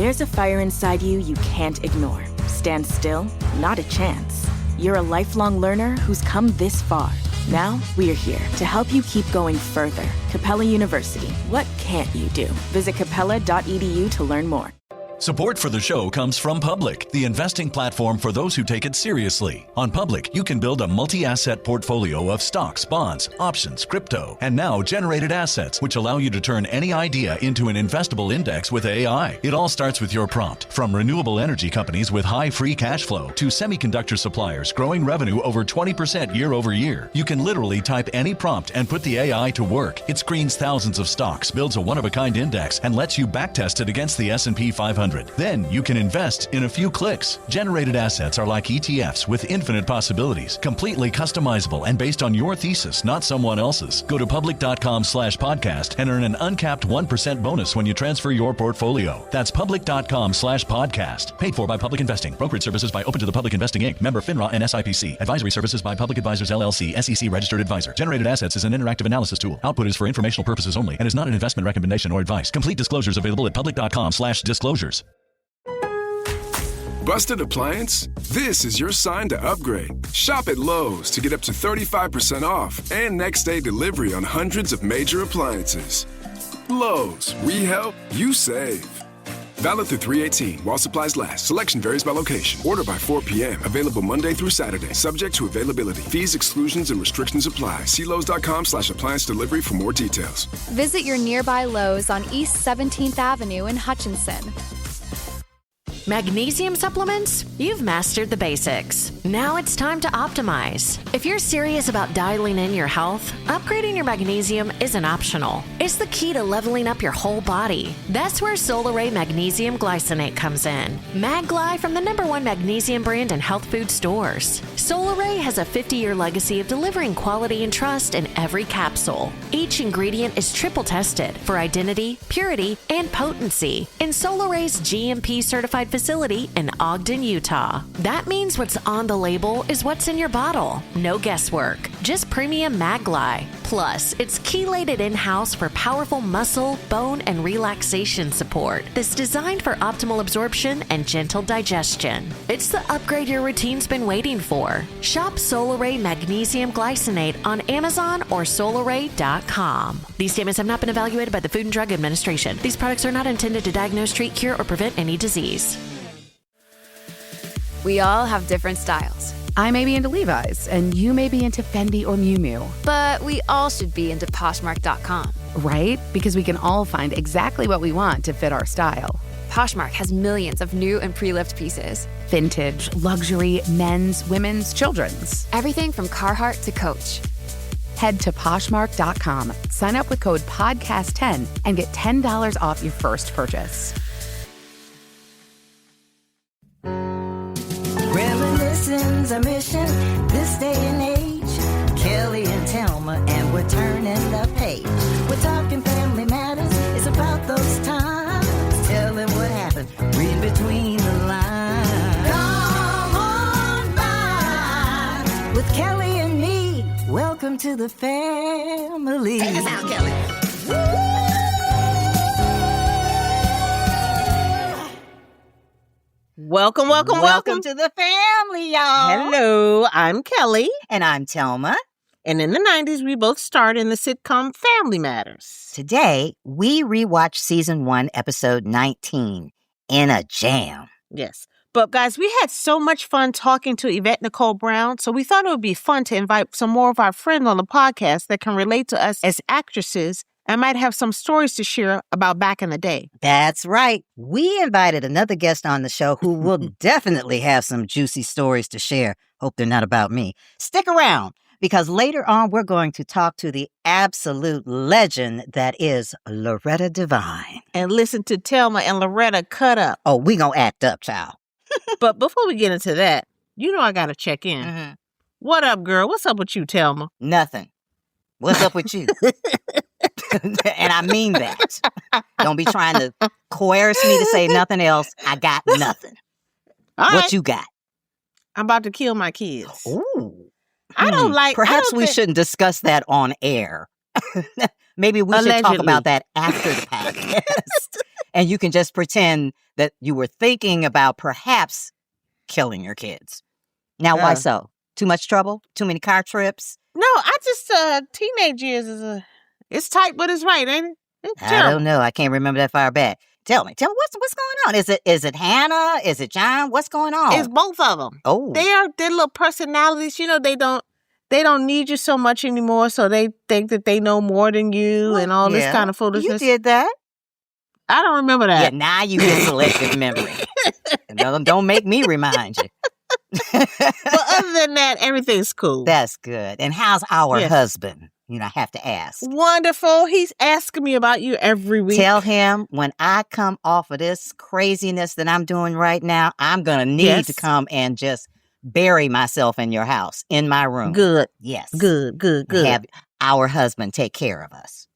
There's a fire inside you can't ignore. Stand still? Not a chance. You're a lifelong learner who's come this far. Now, we're here to help you keep going further. Capella University. What can't you do? Visit capella.edu to learn more. Support for the show comes from Public, the investing platform for those who take it seriously. On Public, you can build a multi-asset portfolio of stocks, bonds, options, crypto, and now generated assets, which allow you to turn any idea into an investable index with AI. It all starts with your prompt. From renewable energy companies with high free cash flow to semiconductor suppliers growing revenue over 20% year over year, you can literally type any prompt and put the AI to work. It screens thousands of stocks, builds a one-of-a-kind index, and lets you backtest it against the S&P 500. Then you can invest in a few clicks. Generated assets are like ETFs with infinite possibilities, completely customizable and based on your thesis, not someone else's. Go to public.com/podcast and earn an uncapped 1% bonus when you transfer your portfolio. That's public.com/podcast. Paid for by Public Investing. Brokerage services by Open to the Public Investing Inc. Member FINRA and SIPC. Advisory services by Public Advisors LLC, SEC registered advisor. Generated assets is an interactive analysis tool. Output is for informational purposes only and is not an investment recommendation or advice. Complete disclosures available at public.com/disclosures. Busted appliance? This is your sign to upgrade. Shop at Lowe's to get up to 35% off and next day delivery on hundreds of major appliances. Lowe's, we help, you save. Valid through 3/18 while supplies last. Selection varies by location. Order by 4 p.m. Available Monday through Saturday. Subject to availability. Fees, exclusions, and restrictions apply. See Lowe's.com/appliance delivery for more details. Visit your nearby Lowe's on East 17th Avenue in Hutchinson. Magnesium supplements? You've mastered the basics. Now it's time to optimize. If you're serious about dialing in your health, upgrading your magnesium isn't optional. It's the key to leveling up your whole body. That's where Solaray Magnesium Glycinate comes in. MagGly from the #1 magnesium brand in health food stores. Solaray has a 50-year legacy of delivering quality and trust in every capsule. Each ingredient is triple tested for identity, purity, and potency in Solaray's GMP-certified facility in Ogden, Utah. That means what's on the label is what's in your bottle. No guesswork, just premium MagGly. Plus, it's chelated in-house for powerful muscle, bone, and relaxation support that's designed for optimal absorption and gentle digestion. It's the upgrade your routine's been waiting for. Shop Solaray Magnesium Glycinate on Amazon or Solaray.com. These statements have not been evaluated by the Food and Drug Administration. These products are not intended to diagnose, treat, cure, or prevent any disease. We all have different styles. I may be into Levi's, and you may be into Fendi or Miu Miu. But we all should be into Poshmark.com. Right? Because we can all find exactly what we want to fit our style. Poshmark has millions of new and pre-lived pieces. Vintage, luxury, men's, women's, children's. Everything from Carhartt to Coach. Head to Poshmark.com, sign up with code PODCAST10, and get $10 off your first purchase. Reminiscence, a mission, this day and age. Kelly and Thelma, and we're turning the page. We're talking family matters, it's about those times. Telling what happened, read between the lines. Come on by with Kelly and me. Welcome to the family. Take us out, Kelly. Welcome to the family, y'all. Hello, I'm Kelly. And I'm Thelma. And in the 90s, we both starred in the sitcom Family Matters. Today, we rewatched season 1, episode 19, In a Jam. Yes. But guys, we had so much fun talking to Yvette Nicole Brown, so we thought it would be fun to invite some more of our friends on the podcast that can relate to us as actresses and might have some stories to share about back in the day. That's right. We invited another guest on the show who will definitely have some juicy stories to share. Hope they're not about me. Stick around, because later on we're going to talk to the absolute legend that is Loretta Devine. And listen to Thelma and Loretta cut up. Oh, we gonna act up, child. But before we get into that, you know I gotta check in. Mm-hmm. What up, girl? What's up with you, Thelma? Nothing. What's up with you? And I mean that. Don't be trying to coerce me to say nothing else. I got nothing. All what right. you got? I'm about to kill my kids. Ooh. I don't like... Perhaps we shouldn't discuss that on air. Maybe we should talk about that after the podcast. and you can just pretend that you were thinking about perhaps killing your kids. Now, why so? Too much trouble? Too many car trips? No, I just, teenage years it's tight, but it's right, ain't it? It's I terrible. don't know. I can't remember that far back. Tell me what's going on? Is it Hannah? Is it John? What's going on? It's both of them. Oh. Their little personalities, they don't need you so much anymore, so they think that they know more than you and all this kind of foolishness. You did that. I don't remember that. Yeah, now you get selective memory. Don't make me remind you. But other than that, everything's cool. That's good. And how's our husband? I have to ask. Wonderful. He's asking me about you every week. Tell him when I come off of this craziness that I'm doing right now, I'm going to need to come and just bury myself in your house, in my room. Good. Yes. Good. Have our husband take care of us.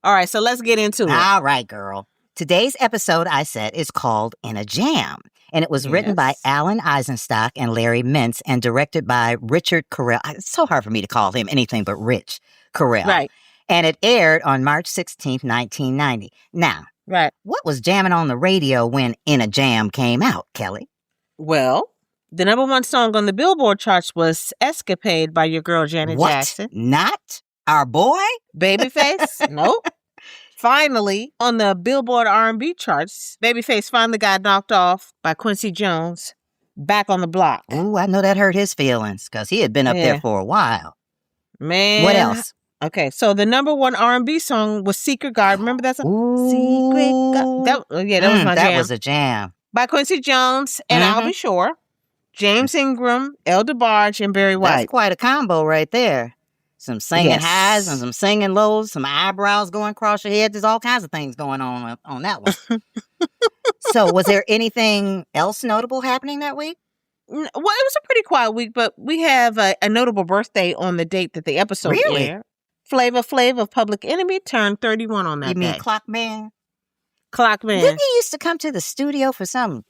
All right, so let's get into it. All right, girl. Today's episode, I said, is called In a Jam. And it was written by Alan Eisenstock and Larry Mintz and directed by Richard Carell. It's so hard for me to call him anything but Rich Carell. Right. And it aired on March 16th, 1990. Now, what was jamming on the radio when In a Jam came out, Kelly? Well, the number one song on the Billboard charts was Escapade by your girl Janet Jackson. Not our boy? Babyface? Nope. Finally, on the Billboard R&B charts, Babyface finally got knocked off by Quincy Jones, Back on the Block. Ooh, I know that hurt his feelings because he had been up there for a while. Man. What else? Okay, so the number one R&B song was Secret God. Remember that song? Ooh. Secret God. That was my jam. That was a jam. By Quincy Jones and I'll Be Sure, James Ingram, El DeBarge, and Barry White. That's quite a combo right there. Some singing highs and some singing lows, some eyebrows going across your head. There's all kinds of things going on that one. So was there anything else notable happening that week? Well, it was a pretty quiet week, but we have a notable birthday on the date that the episode aired. Flavor Flav of Public Enemy turned 31 on that day. You mean Clockman? Clockman. Didn't he used to come to the studio for some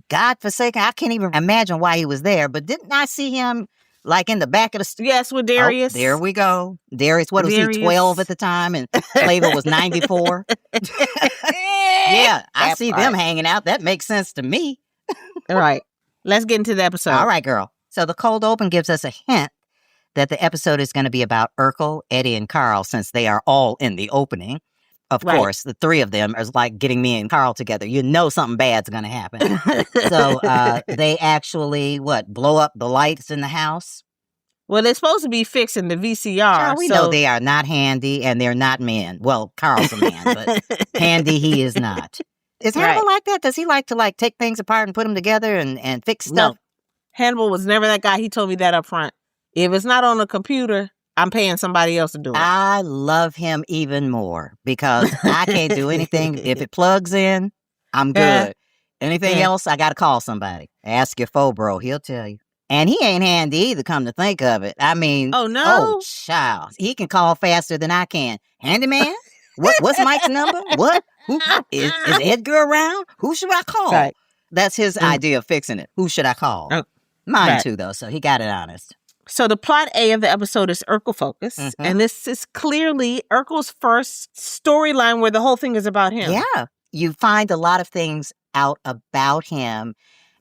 godforsaken? I can't even imagine why he was there, but didn't I see him like in the back of the studio? Yes, with Darius. Oh, there we go. Darius, what was he, 12 at the time? And Flavor was 94? Yeah, I see them hanging out. That makes sense to me. All right. Let's get into the episode. All right, girl. So the cold open gives us a hint that the episode is going to be about Urkel, Eddie, and Carl, since they are all in the opening. Of course, the three of them is like getting me and Carl together. You know something bad's going to happen. So they actually, blow up the lights in the house? Well, they're supposed to be fixing the VCR. Child, we know they are not handy and they're not men. Well, Carl's a man, but handy he is not. Is Hannibal like that? Does he like to take things apart and put them together and fix stuff? No. Hannibal was never that guy. He told me that up front. If it's not on the computer, I'm paying somebody else to do it. I love him even more because I can't do anything. If it plugs in, I'm good. Anything else, I got to call somebody. Ask your faux bro. He'll tell you. And he ain't handy either, come to think of it. I mean, oh, no. Oh, child. He can call faster than I can. Handyman? What's Mike's number? What? Is Edgar around? Who should I call? Right. That's his idea of fixing it. Who should I call? Mine too, though, so he got it honest. So the plot A of the episode is Urkel focus, and this is clearly Urkel's first storyline where the whole thing is about him. Yeah. You find a lot of things out about him,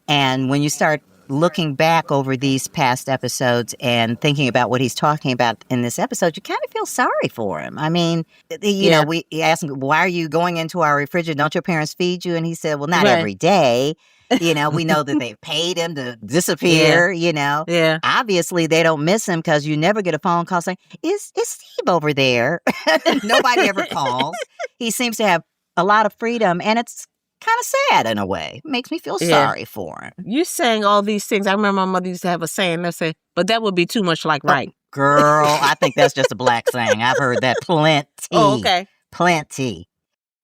and when you start looking back over these past episodes and thinking about what he's talking about in this episode, you kind of feel sorry for him. I mean, you know, we asked him, why are you going into our refrigerator? Don't your parents feed you? And he said, well, not every day. You know, we know that they've paid him to disappear, you know. Yeah. Obviously, they don't miss him because you never get a phone call saying, is Steve over there? Nobody ever calls. He seems to have a lot of freedom, and it's kind of sad in a way. It makes me feel sorry for him. You saying all these things. I remember my mother used to have a saying that said, but that would be too much like right. Girl, I think that's just a black saying. I've heard that plenty. Oh, okay. Plenty.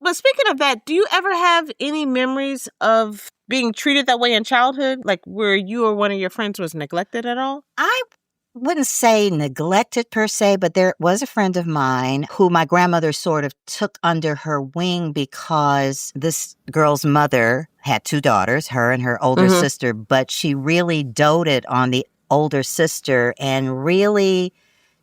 But speaking of that, do you ever have any memories of being treated that way in childhood? Like where you or one of your friends was neglected at all? I wouldn't say neglected per se, but there was a friend of mine who my grandmother sort of took under her wing because this girl's mother had two daughters, her and her older sister, but she really doted on the older sister and really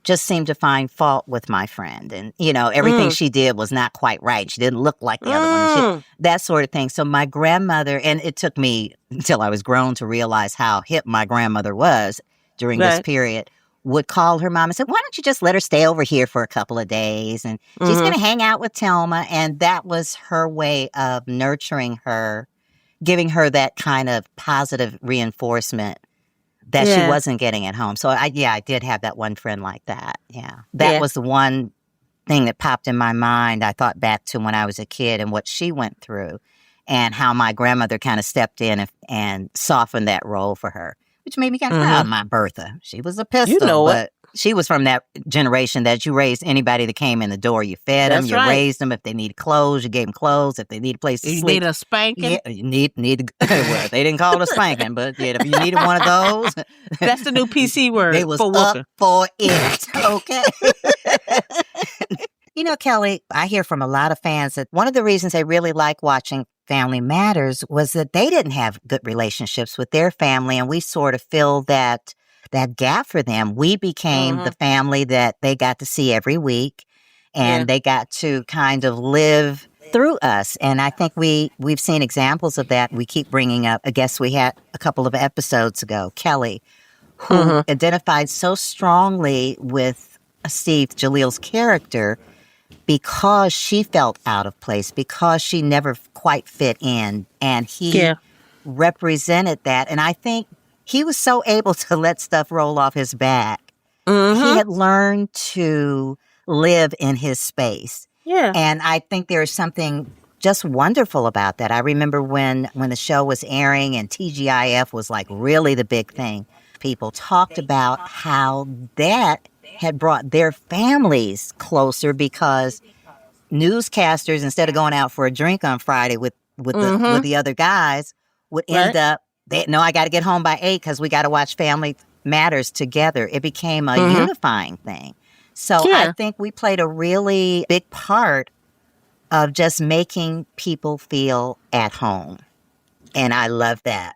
just seemed to find fault with my friend. And, everything she did was not quite right. She didn't look like the other one. And that sort of thing. So my grandmother, and it took me until I was grown to realize how hip my grandmother was during this period, would call her mom and say, why don't you just let her stay over here for a couple of days? And she's going to hang out with Thelma. And that was her way of nurturing her, giving her that kind of positive reinforcement that she wasn't getting at home. So I did have that one friend like that. Yeah. That was the one thing that popped in my mind. I thought back to when I was a kid and what she went through and how my grandmother kind of stepped in and softened that role for her, which made me kind of proud of my Bertha. She was a pistol, but she was from that generation that you raised anybody that came in the door. You fed them, you raised them. If they needed clothes, you gave them clothes. If they needed a place to sleep. You need a spanking? Yeah, you need well, they didn't call it a spanking, but if you needed one of those. That's the new PC word. They was for up whooping. for it, okay? Kelly, I hear from a lot of fans that one of the reasons they really like watching Family Matters was that they didn't have good relationships with their family, and we sort of filled that gap for them. We became the family that they got to see every week, and they got to kind of live through us. And I think we've seen examples of that. We keep bringing up a guest we had a couple of episodes ago, Kelly, who identified so strongly with Steve Jaleel's character because she felt out of place, because she never quite fit in, and he represented that. And I think he was so able to let stuff roll off his back. He had learned to live in his space. Yeah. And I think there is something just wonderful about that. I remember when the show was airing and TGIF was like really the big thing. People talked about how that had brought their families closer because newscasters, instead of going out for a drink on Friday with the other guys, would end up, I got to get home by 8 because we got to watch Family Matters together. It became a unifying thing. So I think we played a really big part of just making people feel at home. And I love that.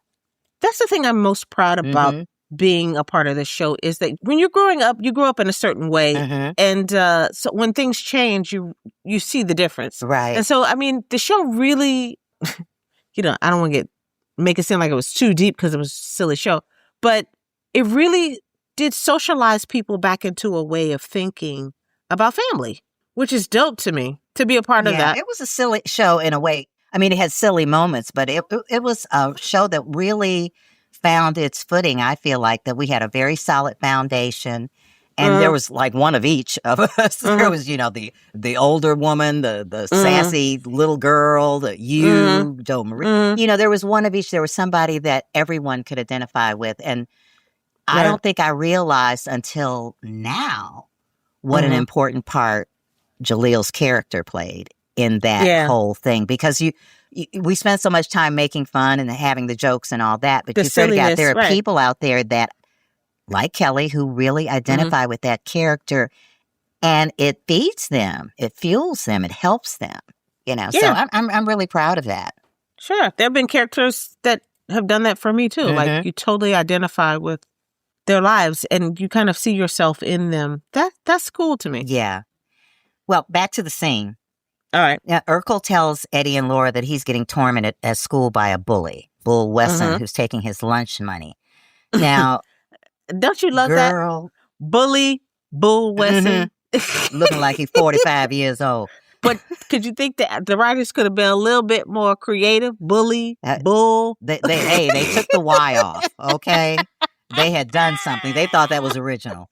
That's the thing I'm most proud about being a part of this show is that when you're growing up, you grow up in a certain way. And so when things change, you see the difference. Right. And so, I mean, the show really, I don't want to make it seem like it was too deep because it was a silly show, but it really did socialize people back into a way of thinking about family, which is dope to me to be a part of that. It was a silly show in a way. I mean, it had silly moments, but it was a show that really found its footing. I feel like that we had a very solid foundation, and there was like one of each of us. There was, the older woman, the sassy little girl, Joe Marie. There was one of each. There was somebody that everyone could identify with, and I don't think I realized until now what an important part Jaleel's character played in that whole thing, because we spent so much time making fun and having the jokes and all that, but you sort of got there are people out there that, like Kelly, who really identify with that character, and it feeds them, it fuels them, it helps them. So I'm really proud of that. Sure, there have been characters that have done that for me too. Like you totally identify with their lives, and you kind of see yourself in them. That's cool to me. Yeah. Well, back to the scene. All right. Now, Urkel tells Eddie and Laura that he's getting tormented at school by a bully, Bull Wesson, who's taking his lunch money. Now, don't you love that? Bully Bull Wesson. Looking like he's 45 years old. But could you think that the writers could have been a little bit more creative? Bully, bull. They took the Y off, okay? They had done something. They thought that was original.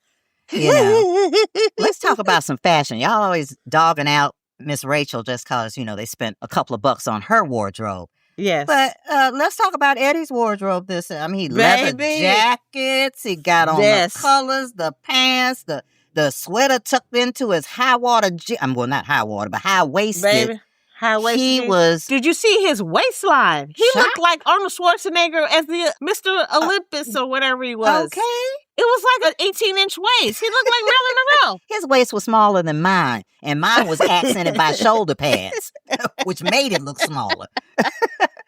Let's talk about some fashion. Y'all always dogging out Miss Rachel just because, they spent a couple of bucks on her wardrobe. Yes. But let's talk about Eddie's wardrobe. He leather jackets. He got on the colors, the pants, the sweater tucked into his high water. Well, not high water, but high waisted. Baby. High-waisted. He was. Did you see his waistline? He looked like Arnold Schwarzenegger as the Mr. Olympus or whatever he was. Okay. It was like an 18-inch waist. He looked like Marilyn Monroe. His waist was smaller than mine, and mine was accented by shoulder pads, which made it look smaller.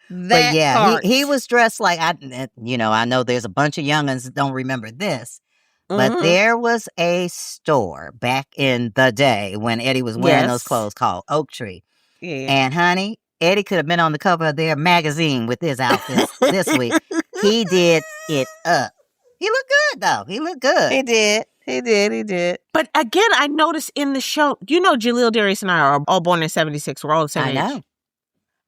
But yeah, he was dressed like, I know there's a bunch of young'uns that don't remember this, But there was a store back in the day when Eddie was wearing those clothes called Oak Tree. Yeah. And honey, Eddie could have been on the cover of their magazine with his outfits this week. He did it up. He looked good, though. He looked good. He did. But again, I noticed in the show, Jaleel, Darius, and I are all born in 76. We're all the same age. I know.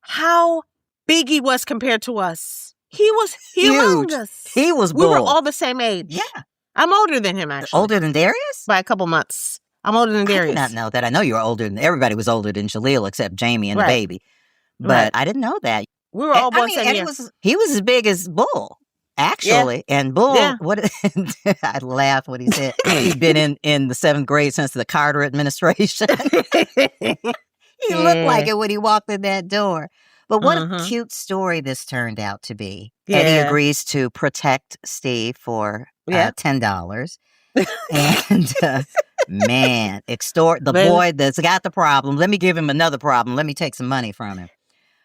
How big he was compared to us. He was humongous. He was We were bull. all the same age. Yeah. I'm older than him, actually. Older than Darius? By a couple months. I'm older than Darius. I did not know that. I know you were older than everybody was older than Jaleel except Jamie and the baby. But I didn't know that. We were all born the same year. He was as big as Bull, actually. Yeah. And Bull, I laughed when he said he'd been in the 7th grade since the Carter administration. He looked like it when he walked in that door. But what a cute story this turned out to be. Yeah. Eddie agrees to protect Steve for $10. And man, extort the boy that's got the problem. Let me give him another problem. Let me take some money from him.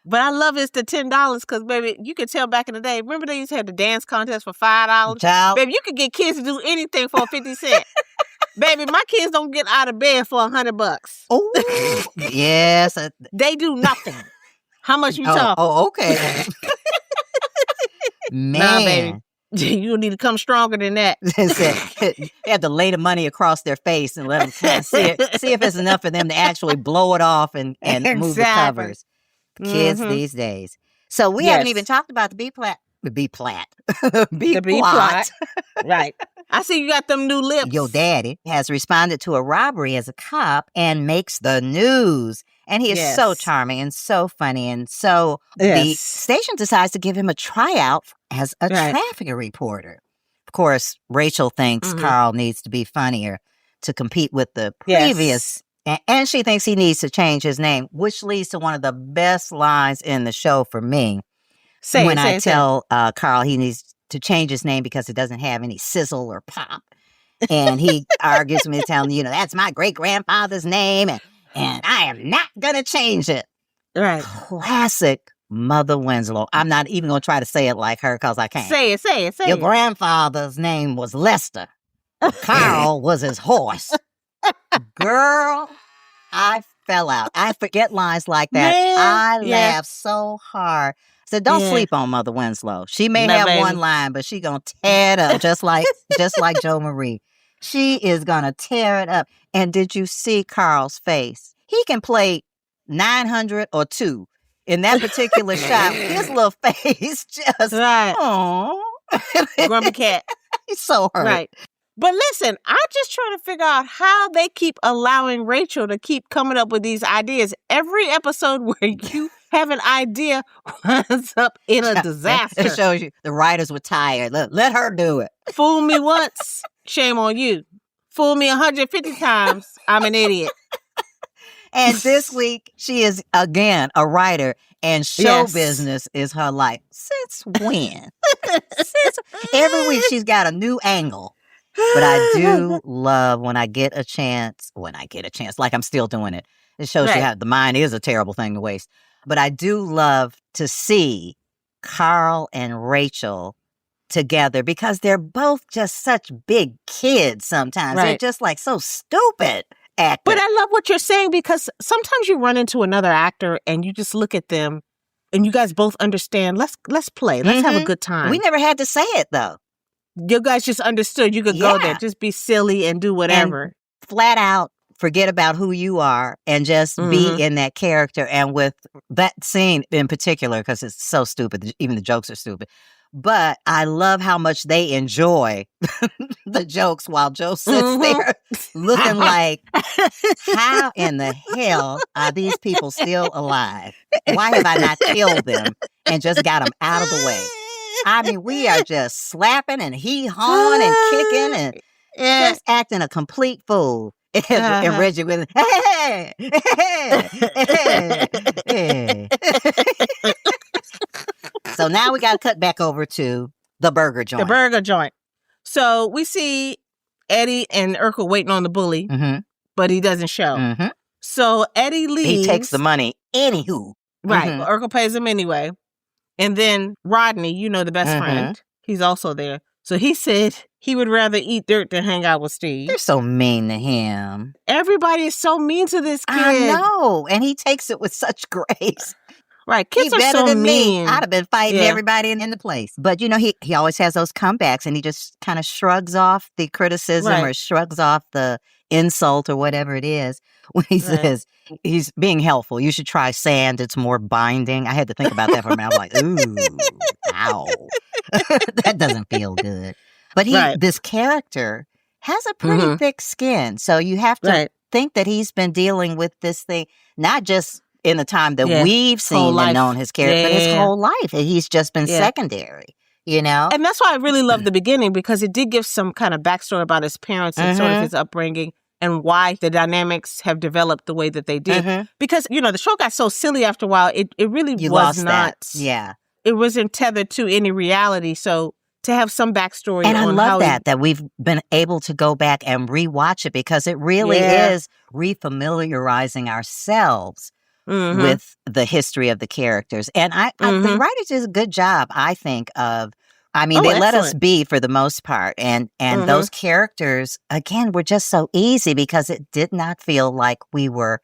But I love it's the $10 because, baby, you could tell back in the day. Remember they used to have the dance contest for $5? Child. Baby, you could get kids to do anything for 50 cents. Baby, my kids don't get out of bed for $100. Oh, yes. They do nothing. How much you talking? Oh, okay. Man. Nah, baby. You need to come stronger than that. They have to lay the money across their face and let them kind of see if it's enough for them to actually blow it off and move the covers. Kids these days. So we haven't even talked about the B-plot. Right. I see you got them new lips. Your daddy has responded to a robbery as a cop and makes the news. And he is so charming and so funny. And so the station decides to give him a tryout as a traffic reporter. Of course, Rachel thinks Carl needs to be funnier to compete with the previous. And she thinks he needs to change his name, which leads to one of the best lines in the show for me. I tell Carl he needs to change his name because it doesn't have any sizzle or pop. And he argues with me, telling me, that's my great-grandfather's name, and I am not going to change it. Right. Classic Mother Winslow. I'm not even going to try to say it like her because I can't. Say it. Your grandfather's name was Lester. Carl was his horse. Girl, I fell out. I forget lines like that. Man, I laughed so hard. I said, don't sleep on Mother Winslow. She may have one line, but she gonna tear it up just like Jo Marie. She is gonna tear it up. And did you see Carl's face? He can play 900 or 2 in that particular shot. His little face just grumpy cat. He's so hurt. Right. But listen, I'm just trying to figure out how they keep allowing Rachel to keep coming up with these ideas. Every episode where you have an idea winds up in a disaster. It shows you the writers were tired. Let her do it. Fool me once, shame on you. Fool me 150 times, I'm an idiot. And this week, she is, again, a writer, and show business is her life. Since when? Every week, she's got a new angle. But I do love when I get a chance, like I'm still doing it. It shows you how the mind is a terrible thing to waste. But I do love to see Carl and Rachel together because they're both just such big kids sometimes. They're just like so stupid actors. But I love what you're saying because sometimes you run into another actor and you just look at them and you guys both understand, let's play. Let's have a good time. We never had to say it, though. You guys just understood you could go there, just be silly and do whatever. And flat out forget about who you are and just be in that character. And with that scene in particular, because it's so stupid, even the jokes are stupid. But I love how much they enjoy the jokes while Joe sits there looking like, how in the hell are these people still alive? Why have I not killed them and just got them out of the way? I mean, we are just slapping and hee-hawing and kicking and just acting a complete fool. And Reggie with, hey. So now we got to cut back over to the burger joint. The burger joint. So we see Eddie and Urkel waiting on the bully, but he doesn't show. So Eddie leaves. He takes the money anywho. Right. But Urkel pays him anyway. And then Rodney, the best friend, he's also there. So he said he would rather eat dirt than hang out with Steve. They're so mean to him. Everybody is so mean to this kid. I know. And he takes it with such grace. Right. Kids are better so than mean. me. I'd have been fighting everybody in the place. But, he always has those comebacks, and he just kind of shrugs off the criticism or shrugs off the insult or whatever it is when he says he's being helpful. You should try sand. It's more binding. I had to think about that for a minute. I was like, ooh, ow. That doesn't feel good. But this character has a pretty thick skin. So you have to think that he's been dealing with this thing, not just in the time that we've seen and known his character, but his whole life. And he's just been secondary, And that's why I really love the beginning, because it did give some kind of backstory about his parents and sort of his upbringing and why the dynamics have developed the way that they did. Because, the show got so silly after a while, it really was not. That. Yeah. It wasn't tethered to any reality. So to have some backstory. And I love that we've been able to go back and rewatch it, because it really is refamiliarizing ourselves with the history of the characters. And the writers did a good job, I think, of, they let us be for the most part. And those characters, again, were just so easy because it did not feel like we were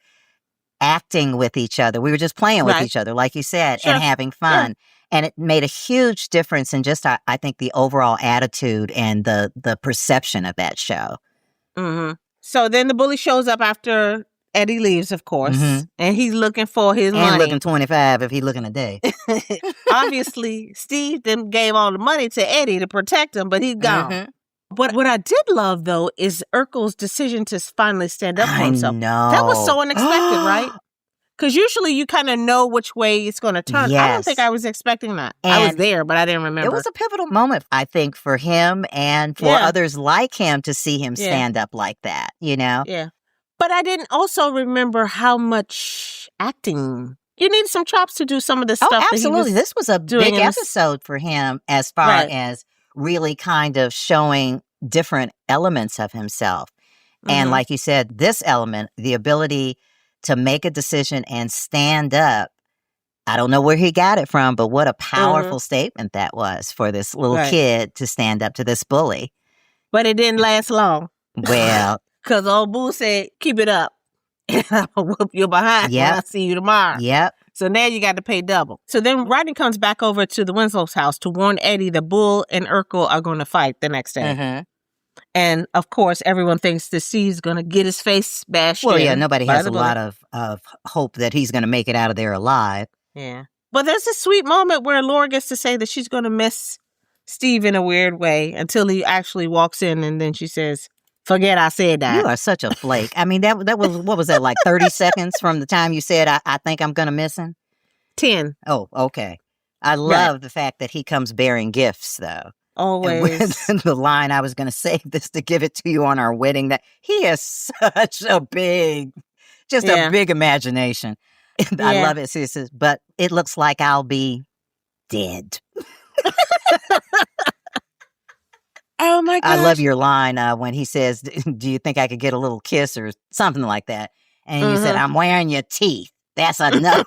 acting with each other. We were just playing with each other, like you said, and having fun. Yeah. And it made a huge difference in just, I think, the overall attitude and the perception of that show. So then the bully shows up after Eddie leaves, of course, and he's looking for his money. And looking 25 if he's looking a day. Obviously, Steve then gave all the money to Eddie to protect him, but he's gone. But what I did love, though, is Urkel's decision to finally stand up for himself. I know. That was so unexpected, right? Because usually you kind of know which way it's going to turn. Yes. I don't think I was expecting that. And I was there, but I didn't remember. It was a pivotal moment, I think, for him and for others like him to see him stand up like that, Yeah. But I didn't also remember how much acting. You need some chops to do some of the stuff. Oh, absolutely. This was a big episode for him as far as really kind of showing different elements of himself. And like you said, this element, the ability to make a decision and stand up, I don't know where he got it from, but what a powerful statement that was for this little kid to stand up to this bully. But it didn't last long. Well, because old Boo said, keep it up. And I'll whoop you behind when I see you tomorrow. Yep. So now you got to pay double. So then Rodney comes back over to the Winslow's house to warn Eddie that Bull and Urkel are going to fight the next day. And, of course, everyone thinks that Steve's going to get his face bashed in. Well, yeah, nobody has a lot of hope that he's going to make it out of there alive. Yeah. But there's a sweet moment where Laura gets to say that she's going to miss Steve in a weird way until he actually walks in, and then she says, forget I said that. You are such a flake. I mean, that was, what was that, like 30 seconds from the time you said, I think I'm going to miss him? 10. Oh, okay. I love the fact that he comes bearing gifts, though. Always. And the line, I was going to save this to give it to you on our wedding, that he has such a big imagination. I love it, sis. But it looks like I'll be dead. Oh, my gosh. I love your line when he says, do you think I could get a little kiss or something like that? And you said, I'm wearing your teeth. That's enough.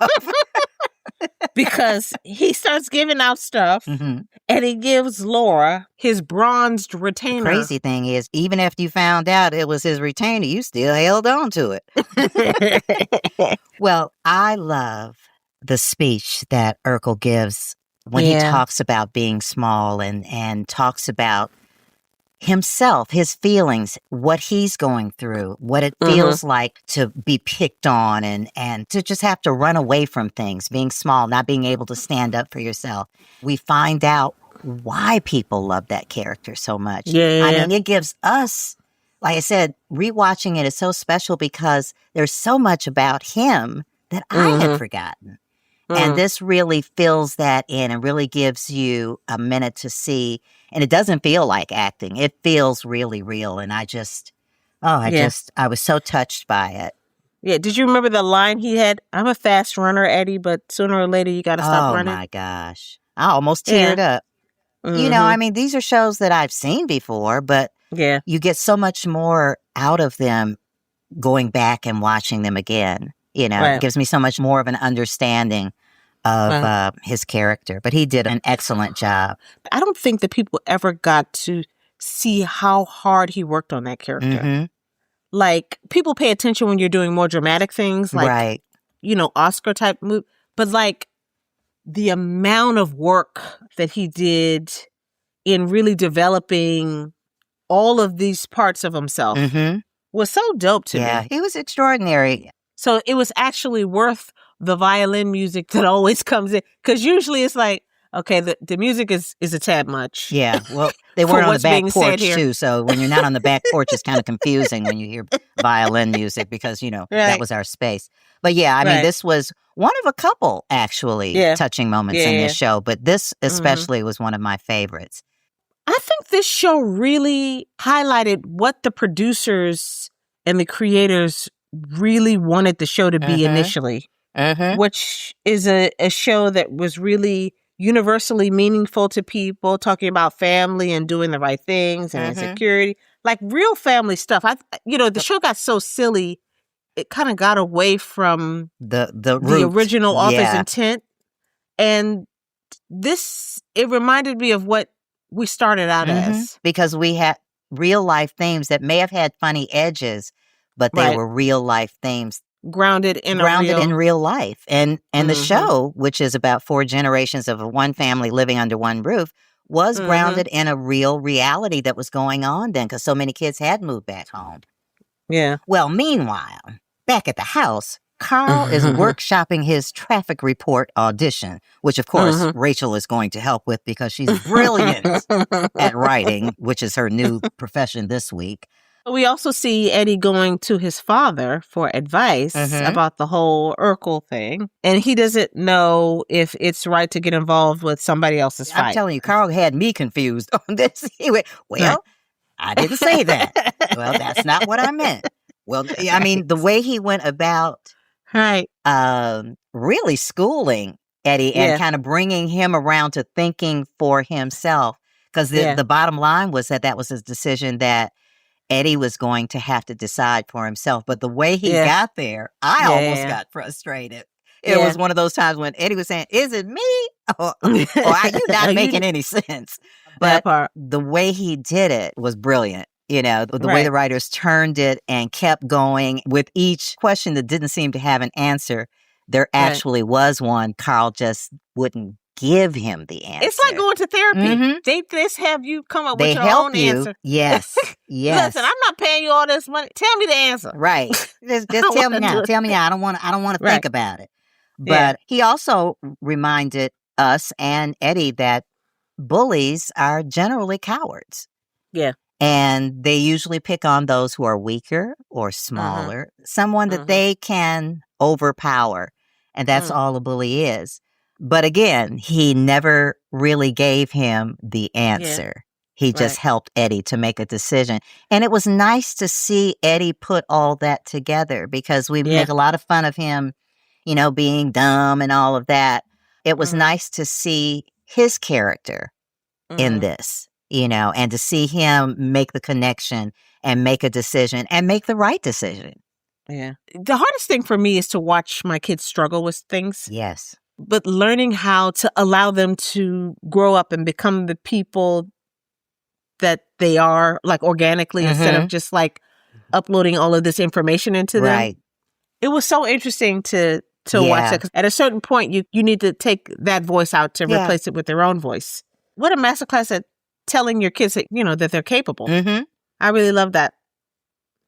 Because he starts giving out stuff, and he gives Laura his bronzed retainer. The crazy thing is, even after you found out it was his retainer, you still held on to it. Well, I love the speech that Urkel gives when he talks about being small and talks about himself, his feelings, what he's going through, what it feels like to be picked on and to just have to run away from things, being small, not being able to stand up for yourself. We find out why people love that character so much. Yeah. I mean, it gives us, like I said, rewatching it is so special because there's so much about him that I had forgotten. And this really fills that in and really gives you a minute to see. And it doesn't feel like acting. It feels really real. And I was so touched by it. Yeah. Did you remember the line he had? I'm a fast runner, Eddie, but sooner or later you got to stop running. Oh, my gosh. I almost teared up. You know, I mean, these are shows that I've seen before, but you get so much more out of them going back and watching them again. You know, it gives me so much more of an understanding of his character. But he did an excellent job. I don't think that people ever got to see how hard he worked on that character. Mm-hmm. Like, people pay attention when you're doing more dramatic things, like, Right. Oscar type movie. But like, the amount of work that he did in really developing all of these parts of himself was so dope to me. Yeah, he was extraordinary. So it was actually worth the violin music that always comes in. Because usually it's like, okay, the music is a tad much. Yeah, well, they For weren't on the what's back being said porch, here. too. So when you're not on the back porch, it's kind of confusing when you hear violin music because, that Right. was our space. But yeah, I mean, Right. this was one of a couple, actually, touching moments in this show. But this especially was one of my favorites. I think this show really highlighted what the producers and the creators really wanted the show to be initially, which is a show that was really universally meaningful to people, talking about family and doing the right things and insecurity, like real family stuff. The show got so silly, it kind of got away from The the original author's Yeah. intent. And it reminded me of what we started out as. Because we had real life themes that may have had funny edges, but they Right. were real life themes Grounded in in real life. And the show, which is about 4 generations of one family living under one roof, was grounded in a real reality that was going on then because so many kids had moved back home. Yeah. Well, meanwhile, back at the house, Carl is workshopping his traffic report audition, which of course Rachel is going to help with because she's brilliant at writing, which is her new profession this week. We also see Eddie going to his father for advice about the whole Urkel thing. And he doesn't know if it's right to get involved with somebody else's fight. I'm telling you, Carl had me confused on this. He went, well, I didn't say that. Well, that's not what I meant. Well, I mean, the way he went about really schooling Eddie and kind of bringing him around to thinking for himself. Because the bottom line was that was his decision that Eddie was going to have to decide for himself. But the way he got there, I almost got frustrated. It was one of those times when Eddie was saying, is it me? Or are you not making any sense? But the way he did it was brilliant. The way the writers turned it and kept going with each question that didn't seem to have an answer. There actually was one. Carl just wouldn't give him the answer. It's like going to therapy. They just have you come up with your help own you. answer. Yes. Yes. Listen, I'm not paying you all this money. Tell me the answer. Right. Just tell me now. Tell me now. I don't want to think about it. But he also reminded us and Eddie that bullies are generally cowards. Yeah. And they usually pick on those who are weaker or smaller, someone that they can overpower. And that's all a bully is. But again, he never really gave him the answer. He just helped Eddie to make a decision. And it was nice to see Eddie put all that together because we make a lot of fun of him, being dumb and all of that. It was nice to see his character in this, and to see him make the connection and make a decision and make the right decision. Yeah. The hardest thing for me is to watch my kids struggle with things. Yes. But learning how to allow them to grow up and become the people that they are, like organically, instead of just like uploading all of this information into them. Right. It was so interesting to watch that. 'Cause at a certain point, you need to take that voice out to replace it with their own voice. What a masterclass at telling your kids that, that they're capable. I really love that.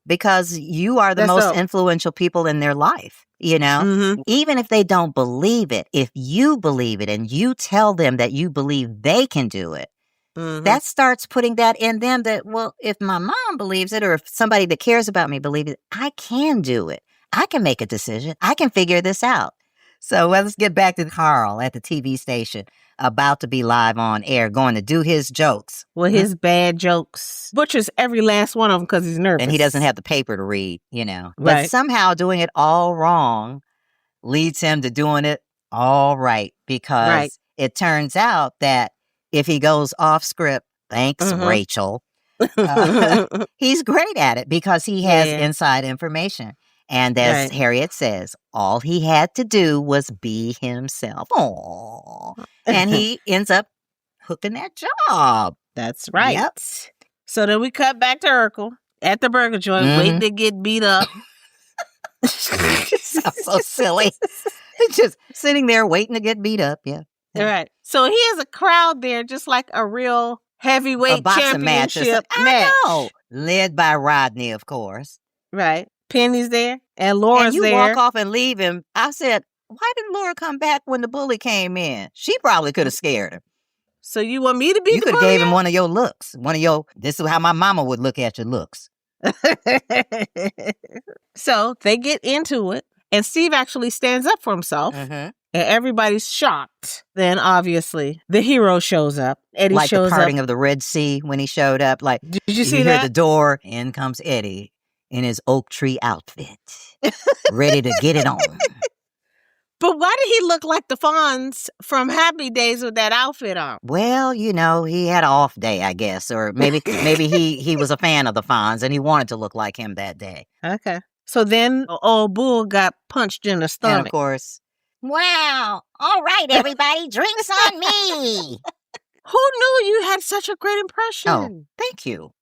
Because you are the most influential people in their life, Even if they don't believe it, if you believe it and you tell them that you believe they can do it, that starts putting that in them that, well, if my mom believes it or if somebody that cares about me believes it, I can do it. I can make a decision. I can figure this out. So let's get back to Carl at the TV station, about to be live on air, going to do his jokes. Well, his bad jokes. Butchers every last one of them because he's nervous. And he doesn't have the paper to read, But Right. somehow doing it all wrong leads him to doing it all right. Because it turns out that if he goes off script, thanks, Rachel, he's great at it because he has inside information. And as Harriet says, all he had to do was be himself. Aww. And he ends up hooking that job. That's right. Yep. So then we cut back to Urkel at the burger joint, waiting to get beat up. Sounds so silly. Just sitting there waiting to get beat up. Yeah. All right. So he has a crowd there, just like a real heavyweight championship match. I know. Led by Rodney, of course. Right. Penny's there and Laura's and you there. walk off and leave him. I said, why didn't Laura come back when the bully came in? She probably could have scared him. So you want me to be You could have gave him one of your looks. This is how my mama would look at your looks. So they get into it, and Steve actually stands up for himself, and everybody's shocked. Then, obviously, the hero shows up. Eddie like shows the parting up. of the Red Sea when he showed up. Like, did you see hear that? The door, in comes Eddie in his oak tree outfit, ready to get it on. But why did he look like the Fonz from Happy Days with that outfit on? Well, he had an off day, I guess. Or maybe he was a fan of the Fonz and he wanted to look like him that day. Okay. So then old Bull got punched in the stomach. And of course, Wow. All right, everybody, drinks on me. Who knew you had such a great impression? Oh, thank you.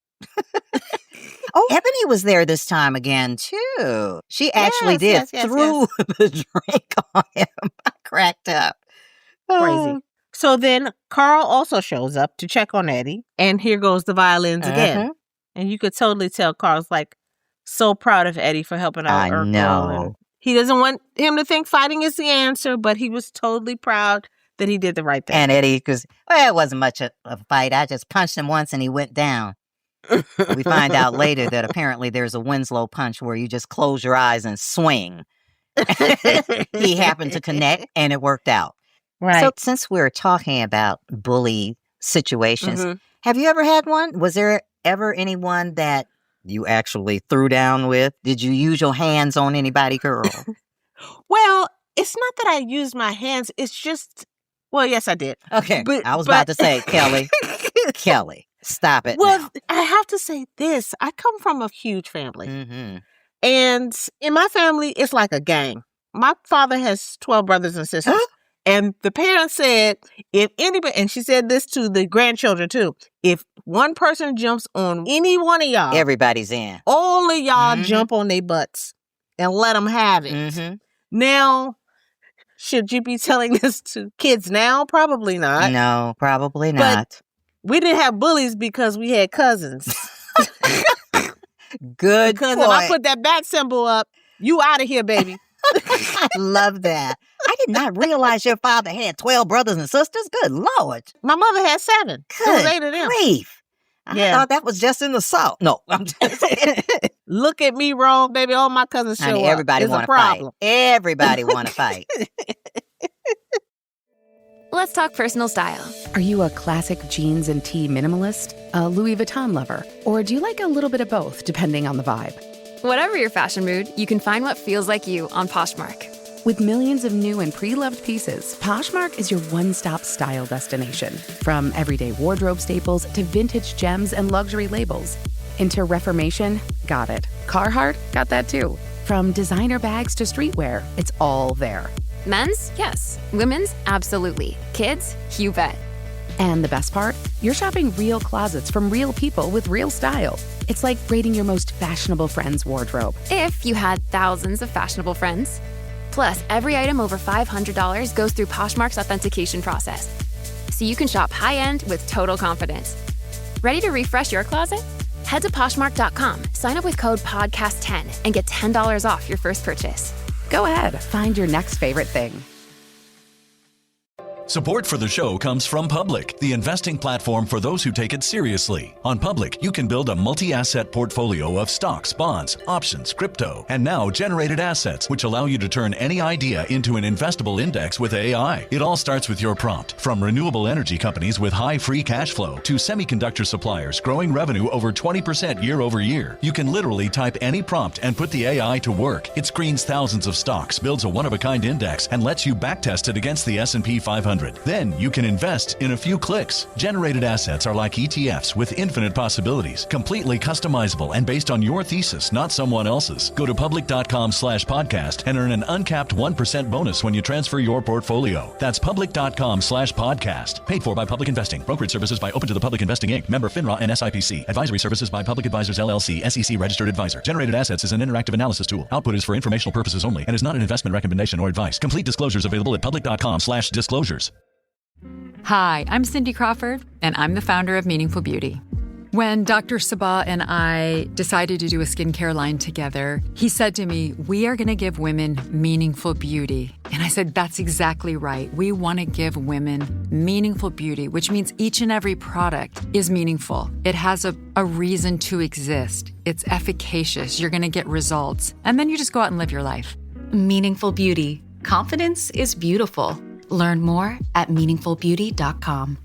Oh, Ebony was there this time again, too. She actually did threw the drink on him. I cracked up. Crazy. So then Carl also shows up to check on Eddie, and here goes the violins again. And you could totally tell Carl's like so proud of Eddie for helping out Urkel. I know. He doesn't want him to think fighting is the answer, but he was totally proud that he did the right thing. And Eddie, because it wasn't much of a fight. I just punched him once and he went down. We find out later that apparently there's a Winslow punch where you just close your eyes and swing. He happened to connect and it worked out. Right. So since we're talking about bully situations, have you ever had one? Was there ever anyone that you actually threw down with? Did you use your hands on anybody, girl? Well, it's not that I used my hands. It's just, well, yes, I did. Okay. I was about to say, Kelly, stop it. Well, now. I have to say this. I come from a huge family. And in my family, it's like a gang. My father has 12 brothers and sisters. And the parents said, if anybody, and she said this to the grandchildren too, if one person jumps on any one of y'all, everybody's in. All of y'all jump on their butts and let them have it. Now, should you be telling this to kids now? Probably not. No, probably not. We didn't have bullies because we had cousins. Good Because point. if I put that bat symbol up, you out of here, baby. I love that. I did not realize your father had 12 brothers and sisters. Good Lord. My mother had 7. Good It was 8 of them. grief. I thought that was just in the South. No, I'm just Look at me wrong, baby. All my cousins show Honey, up. everybody It's want a to fight. problem. Everybody want to fight. Let's talk personal style. Are you a classic jeans and tee minimalist, a Louis Vuitton lover, or do you like a little bit of both, depending on the vibe? Whatever your fashion mood, you can find what feels like you on Poshmark. With millions of new and pre-loved pieces, Poshmark is your one-stop style destination. From everyday wardrobe staples to vintage gems and luxury labels. Into Reformation? Got it. Carhartt? Got that too. From designer bags to streetwear, it's all there. Men's? Yes. Women's? Absolutely. Kids? You bet. And the best part? You're shopping real closets from real people with real style. It's like rating your most fashionable friend's wardrobe. If you had thousands of fashionable friends. Plus, every item over $500 goes through Poshmark's authentication process. So you can shop high-end with total confidence. Ready to refresh your closet? Head to Poshmark.com, sign up with code PODCAST10, and get $10 off your first purchase. Go ahead, find your next favorite thing. Support for the show comes from Public, the investing platform for those who take it seriously. On Public, you can build a multi-asset portfolio of stocks, bonds, options, crypto, and now generated assets, which allow you to turn any idea into an investable index with AI. It all starts with your prompt. From renewable energy companies with high free cash flow to semiconductor suppliers growing revenue over 20% year over year, you can literally type any prompt and put the AI to work. It screens thousands of stocks, builds a one-of-a-kind index, and lets you backtest it against the S&P 500. 100. Then you can invest in a few clicks. Generated assets are like ETFs with infinite possibilities, completely customizable and based on your thesis, not someone else's. Go to public.com/podcast and earn an uncapped 1% bonus when you transfer your portfolio. That's public.com/podcast. Paid for by Public Investing. Brokerage services by Open to the Public Investing Inc. Member FINRA and SIPC. Advisory services by Public Advisors LLC, SEC registered advisor. Generated assets is an interactive analysis tool. Output is for informational purposes only and is not an investment recommendation or advice. Complete disclosures available at public.com/disclosures. Hi, I'm Cindy Crawford, and I'm the founder of Meaningful Beauty. When Dr. Sabah and I decided to do a skincare line together, he said to me, we are going to give women meaningful beauty. And I said, that's exactly right. We want to give women meaningful beauty, which means each and every product is meaningful. It has a reason to exist. It's efficacious. You're going to get results. And then you just go out and live your life. Meaningful Beauty. Confidence is beautiful. Learn more at meaningfulbeauty.com.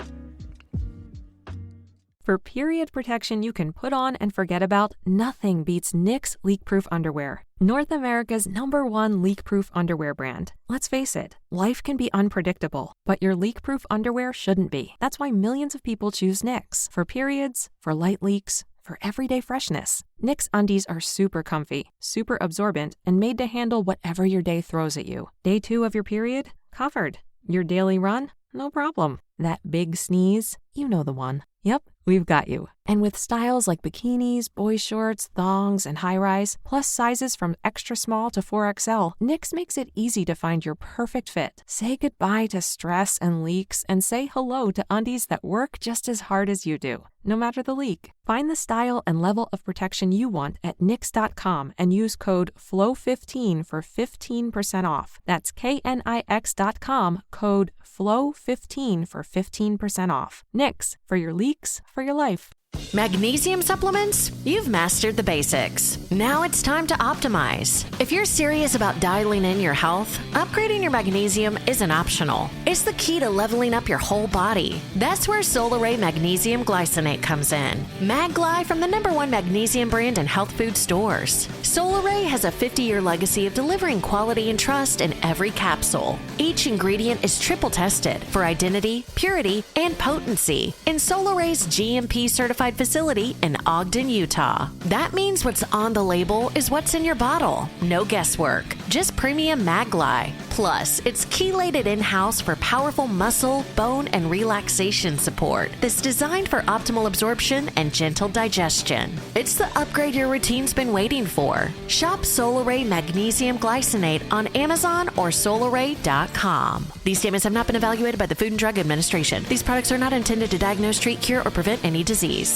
For period protection you can put on and forget about, nothing beats Knix leak-proof underwear. North America's #1 leak-proof underwear brand. Let's face it, life can be unpredictable, but your leak-proof underwear shouldn't be. That's why millions of people choose Knix. For periods, for light leaks, for everyday freshness. Knix undies are super comfy, super absorbent, and made to handle whatever your day throws at you. Day 2 of your period? Covered. Your daily run? No problem. That big sneeze? You know the one. Yep, we've got you. And with styles like bikinis, boy shorts, thongs, and high-rise, plus sizes from extra small to 4XL, Knix makes it easy to find your perfect fit. Say goodbye to stress and leaks, and say hello to undies that work just as hard as you do, no matter the leak. Find the style and level of protection you want at Knix.com and use code FLOW15 for 15% off. That's KNIX.com, code FLOW15 for 15% off. Knix, for your leaks, for your life. Magnesium supplements? You've mastered the basics. Now it's time to optimize. If you're serious about dialing in your health, upgrading your magnesium isn't optional. It's the key to leveling up your whole body. That's where Solaray Magnesium Glycinate comes in. MagGly from the #1 magnesium brand in health food stores. Solaray has a 50-year legacy of delivering quality and trust in every capsule. Each ingredient is triple tested for identity, purity, and potency in Solaray's GMP certified facility in Ogden, Utah. That means what's on the label is what's in your bottle. No guesswork, just premium MagGly. Plus, it's chelated in-house for powerful muscle, bone, and relaxation support that's designed for optimal absorption and gentle digestion. It's the upgrade your routine's been waiting for. Shop Solaray Magnesium Glycinate on Amazon or Solaray.com. These statements have not been evaluated by the Food and Drug Administration. These products are not intended to diagnose, treat, cure, or prevent any disease.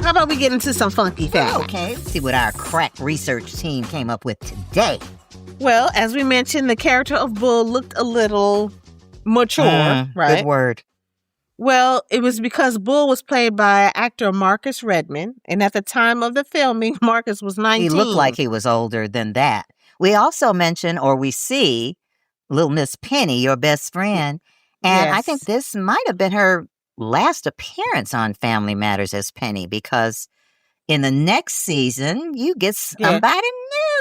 How about we get into some funky facts? Okay, let's see what our crack research team came up with today. Well, as we mentioned, the character of Bull looked a little mature, right? Good word. Well, it was because Bull was played by actor Marcus Redmond, and at the time of the filming, Marcus was 19. He looked like he was older than that. We also mention, or we see, little Miss Penny, your best friend, and Yes. I think this might have been her last appearance on Family Matters as Penny, because in the next season, you get somebody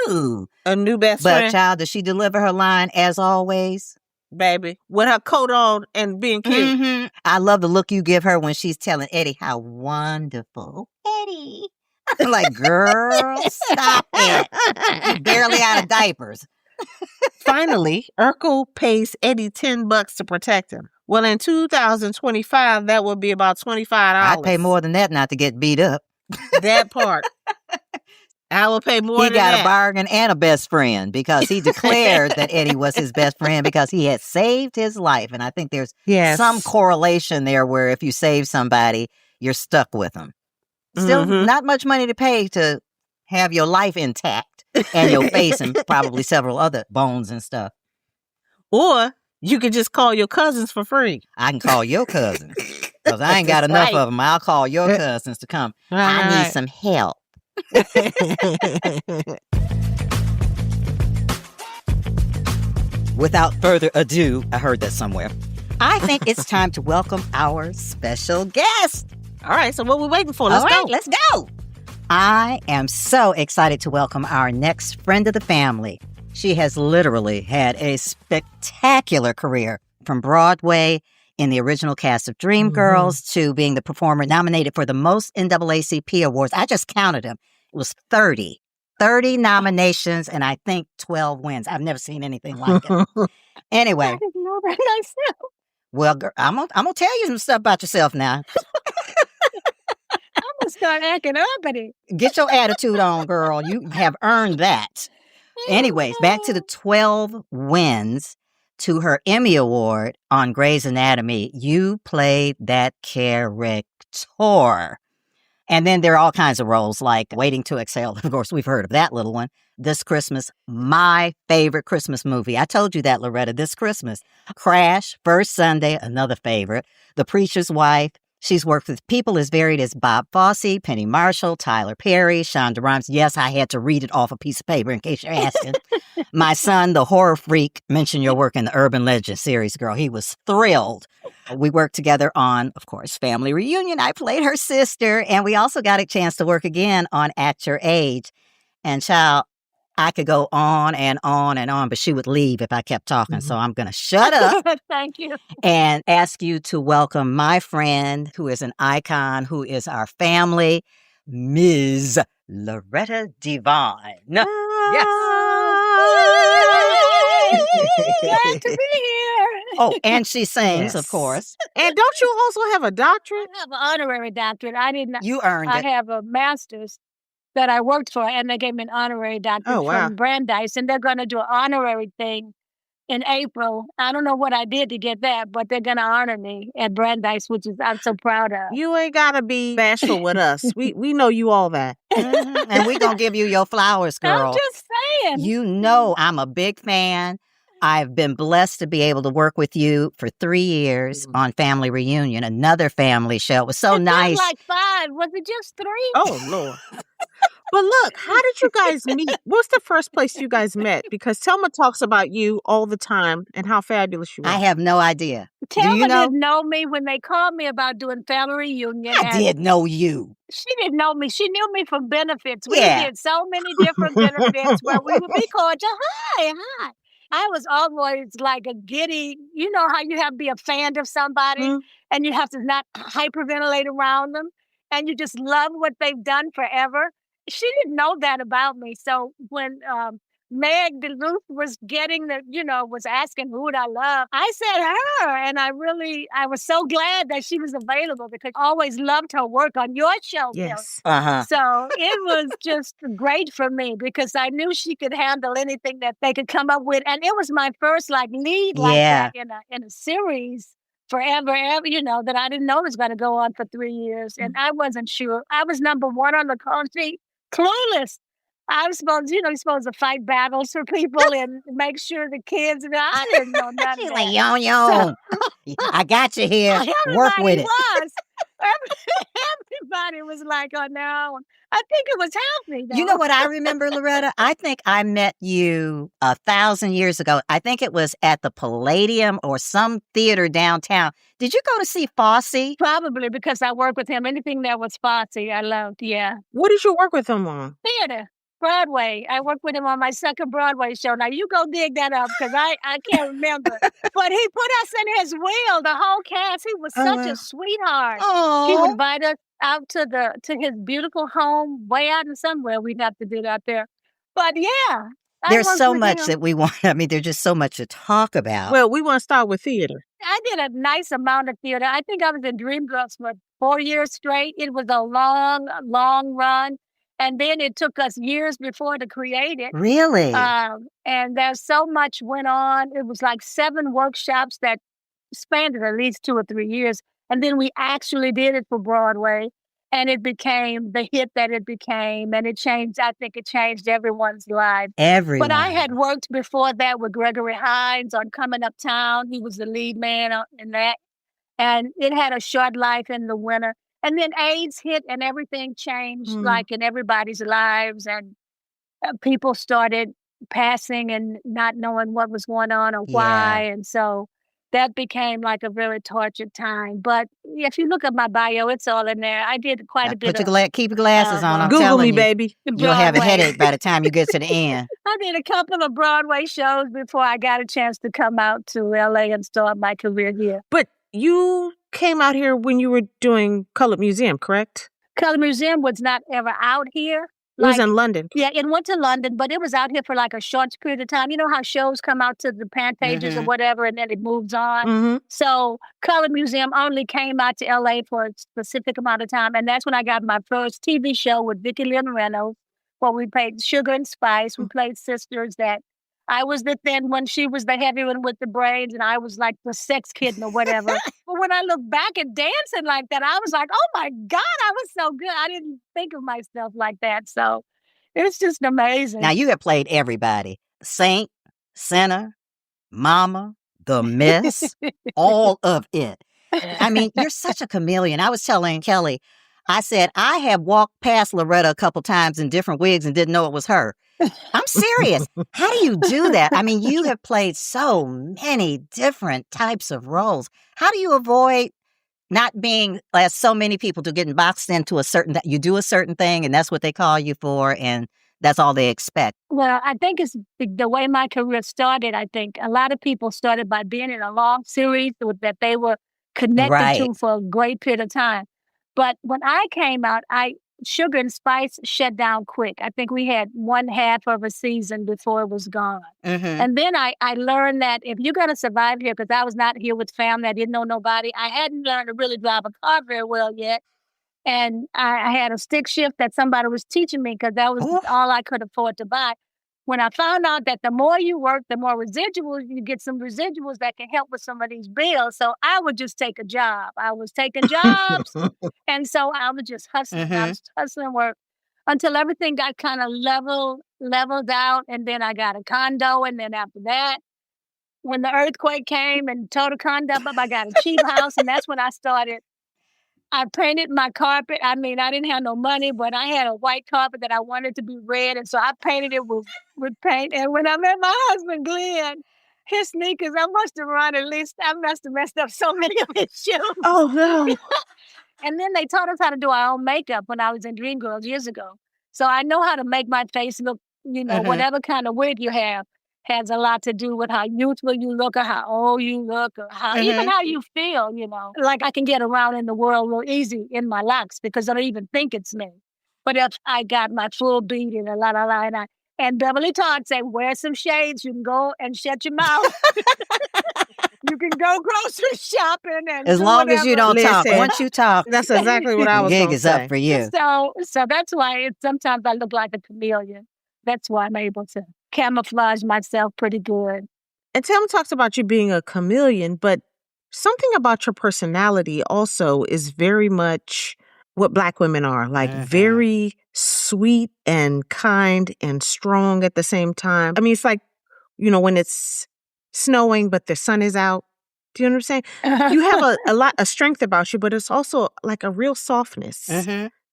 new. A new best But friend, child, does she deliver her line as always? baby, with her coat on and being cute. Mm-hmm. I love the look you give her when she's telling Eddie how wonderful. Eddie. Like, girl, stop it. You're barely out of diapers. Finally, Urkel pays Eddie $10 to protect him. Well, in 2025, that would be about $25. I'd pay more than that not to get beat up. That part. I will pay more He than got that. a bargain and a best friend because he declared that Eddie was his best friend because he had saved his life. And I think there's some correlation there where if you save somebody, you're stuck with them. Still not much money to pay to have your life intact and your face and probably several other bones and stuff. Or you could just call your cousins for free. I can call your cousins because I ain't got enough of them. I'll call your cousins to come. I need some help. Without further ado, I heard that somewhere. I think it's time to welcome our special guest. All right, so what we waiting for? Let's go. Let's go. I am so excited to welcome our next friend of the family. She has literally had a spectacular career from Broadway in the original cast of Dreamgirls to being the performer nominated for the most NAACP awards. I just counted them. It was 30 nominations and I think 12 wins. I've never seen anything like it. Anyway. I didn't know that myself. Well, girl, I'm gonna tell you some stuff about yourself now. I'm going to start acting uppity. Get your attitude on, girl. You have earned that. Anyways, back to the 12 wins to her Emmy Award on Grey's Anatomy. You played that character. And then there are all kinds of roles like Waiting to Exhale. Of course, we've heard of that little one. This Christmas, my favorite Christmas movie. I told you that, Loretta, this Christmas. Crash, First Sunday, another favorite. The Preacher's Wife. She's worked with people as varied as Bob Fosse, Penny Marshall, Tyler Perry, Shonda Rhimes. Yes, I had to read it off a piece of paper in case you're asking. My son, the horror freak, mentioned your work in the Urban Legend series, girl. He was thrilled. We worked together on, of course, Family Reunion. I played her sister, and we also got a chance to work again on At Your Age. And child, I could go on and on and on, but she would leave if I kept talking. So I'm going to shut up. Thank you. And ask you to welcome my friend who is an icon, who is our family, Ms. Loretta Devine. Yes. Glad to be here. Oh, and she sings, of course. And don't you also have a doctorate? I have an honorary doctorate. I did not. You earned it. I have a master's that I worked for, and they gave me an honorary doctorate from Brandeis, and they're going to do an honorary thing in April. I don't know what I did to get that, but they're going to honor me at Brandeis, which is I'm so proud of. You ain't got to be bashful with us. We know you all that. And we're going to give you your flowers, girl. I'm just saying. You know I'm a big fan. I've been blessed to be able to work with you for 3 years on Family Reunion, another family show. It was so nice. Like 5. Was it just 3? Oh, Lord. But look, how did you guys meet? What's the first place you guys met? Because Telma talks about you all the time and how fabulous you are. I have no idea. Telma Do you know? didn't know me when they called me about doing Family Reunion. I did know you. She didn't know me. She knew me from benefits. We did so many different benefits where we would be cordial. Hi. I was always like a giddy, you know how you have to be a fan of somebody and you have to not hyperventilate around them and you just love what they've done forever. She didn't know that about me. So when Meg DeLuth was getting was asking who would I love, I said her. And I was so glad that she was available because I always loved her work on your show. Yes. So it was just great for me because I knew she could handle anything that they could come up with. And it was my first lead like that in a series forever, that I didn't know was going to go on for 3 years. And I wasn't sure. I was number 1 on the call sheet, clueless. I was you're supposed to fight battles for people and make sure the kids, I didn't know none of that. Like, yo. I got you here. Work with it. Everybody was like on their own. I think it was healthy, though. You know what I remember, Loretta? I think I met you 1,000 years ago. I think it was at the Palladium or some theater downtown. Did you go to see Fosse? Probably because I worked with him. Anything that was Fosse, I loved, yeah. What did you work with him on? Theater. Broadway. I worked with him on my second Broadway show. Now, you go dig that up because I can't remember. But he put us in his wheel, the whole cast. He was such a sweetheart. He would invite us out to his beautiful home way out in somewhere we'd have to do out there. But, yeah. There's so much that we want. I mean, there's just so much to talk about. Well, we want to start with theater. I did a nice amount of theater. I think I was in Dreamgirls for 4 years straight. It was a long, long run. And then it took us years before to create it. Really? And there's so much went on. It was like 7 workshops that spanned at least 2 or 3 years. And then we actually did it for Broadway. And it became the hit that it became. And I think it changed everyone's life. Everyone. But I had worked before that with Gregory Hines on Coming Uptown. He was the lead man in that. And it had a short life in the winter. And then AIDS hit and everything changed, like in everybody's lives. And people started passing and not knowing what was going on or why. And so that became like a very tortured time. But if you look at my bio, it's all in there. I did quite a bit of keep your glasses on. I'm Google telling me, you, baby. you'll have a Broadway. headache by the time you get to the end. I did a couple of Broadway shows before I got a chance to come out to LA and start my career here. But you came out here when you were doing Colored Museum, correct? Colored Museum was not ever out here. It was in London. Yeah, it went to London, but it was out here for like a short period of time. You know how shows come out to the Pantages or whatever, and then it moves on? So Colored Museum only came out to LA for a specific amount of time, and that's when I got my first TV show with Vicki Lynn Reynolds, where we played Sugar and Spice. We played sisters that I was the thin one, she was the heavy one with the braids, and I was like the sex kitten or whatever. But when I look back at dancing like that, I was like, oh my God, I was so good. I didn't think of myself like that. So it's just amazing. Now, you have played everybody. Saint, Sinner, Mama, The Miss, all of it. I mean, you're such a chameleon. I was telling Kelly, I said, I have walked past Loretta a couple times in different wigs and didn't know it was her. I'm serious. How do you do that? I mean, you have played so many different types of roles. How do you avoid not being, as so many people do, getting boxed into a certain, you do a certain thing and that's what they call you for and that's all they expect? Well, I think it's the way my career started. I think a lot of people started by being in a long series that they were connected to for a great period of time. But when I came out, Sugar and Spice shut down quick. I think we had one half of a season before it was gone. And then I learned that if you're going to survive here, because I was not here with family, I didn't know nobody. I hadn't learned to really drive a car very well yet. And I had a stick shift that somebody was teaching me because that was all I could afford to buy. When I found out that the more you work, the more residuals, you get some residuals that can help with some of these bills. So I would just take a job. I was taking jobs. And so I was just hustling. I was hustling work until everything got kind of leveled out. And then I got a condo. And then after that, when the earthquake came and tore the condo up, I got a cheap house. And that's when I started. I painted my carpet. I mean, I didn't have no money, but I had a white carpet that I wanted to be red. And so I painted it with paint. And when I met my husband, Glenn, his sneakers, I must have messed up so many of his shoes. Oh, no. And then they taught us how to do our own makeup when I was in Dreamgirls years ago. So I know how to make my face look, whatever kind of wig you have has a lot to do with how youthful you look or how old you look or even how you feel, Like I can get around in the world real easy in my locks because I don't even think it's me. But if I got my full beat and and Beverly Todd said, wear some shades, you can go and shut your mouth. You can go grocery shopping and as long as you don't talk. Once you talk, that's exactly what I was gig gonna is say. up for you. So that's why sometimes I look like a chameleon. That's why I'm able to camouflage myself pretty good. And Tam talks about you being a chameleon, but something about your personality also is very much what Black women are, like very sweet and kind and strong at the same time. I mean, it's like, when it's snowing, but the sun is out. Do you understand? You have a strength about you, but it's also like a real softness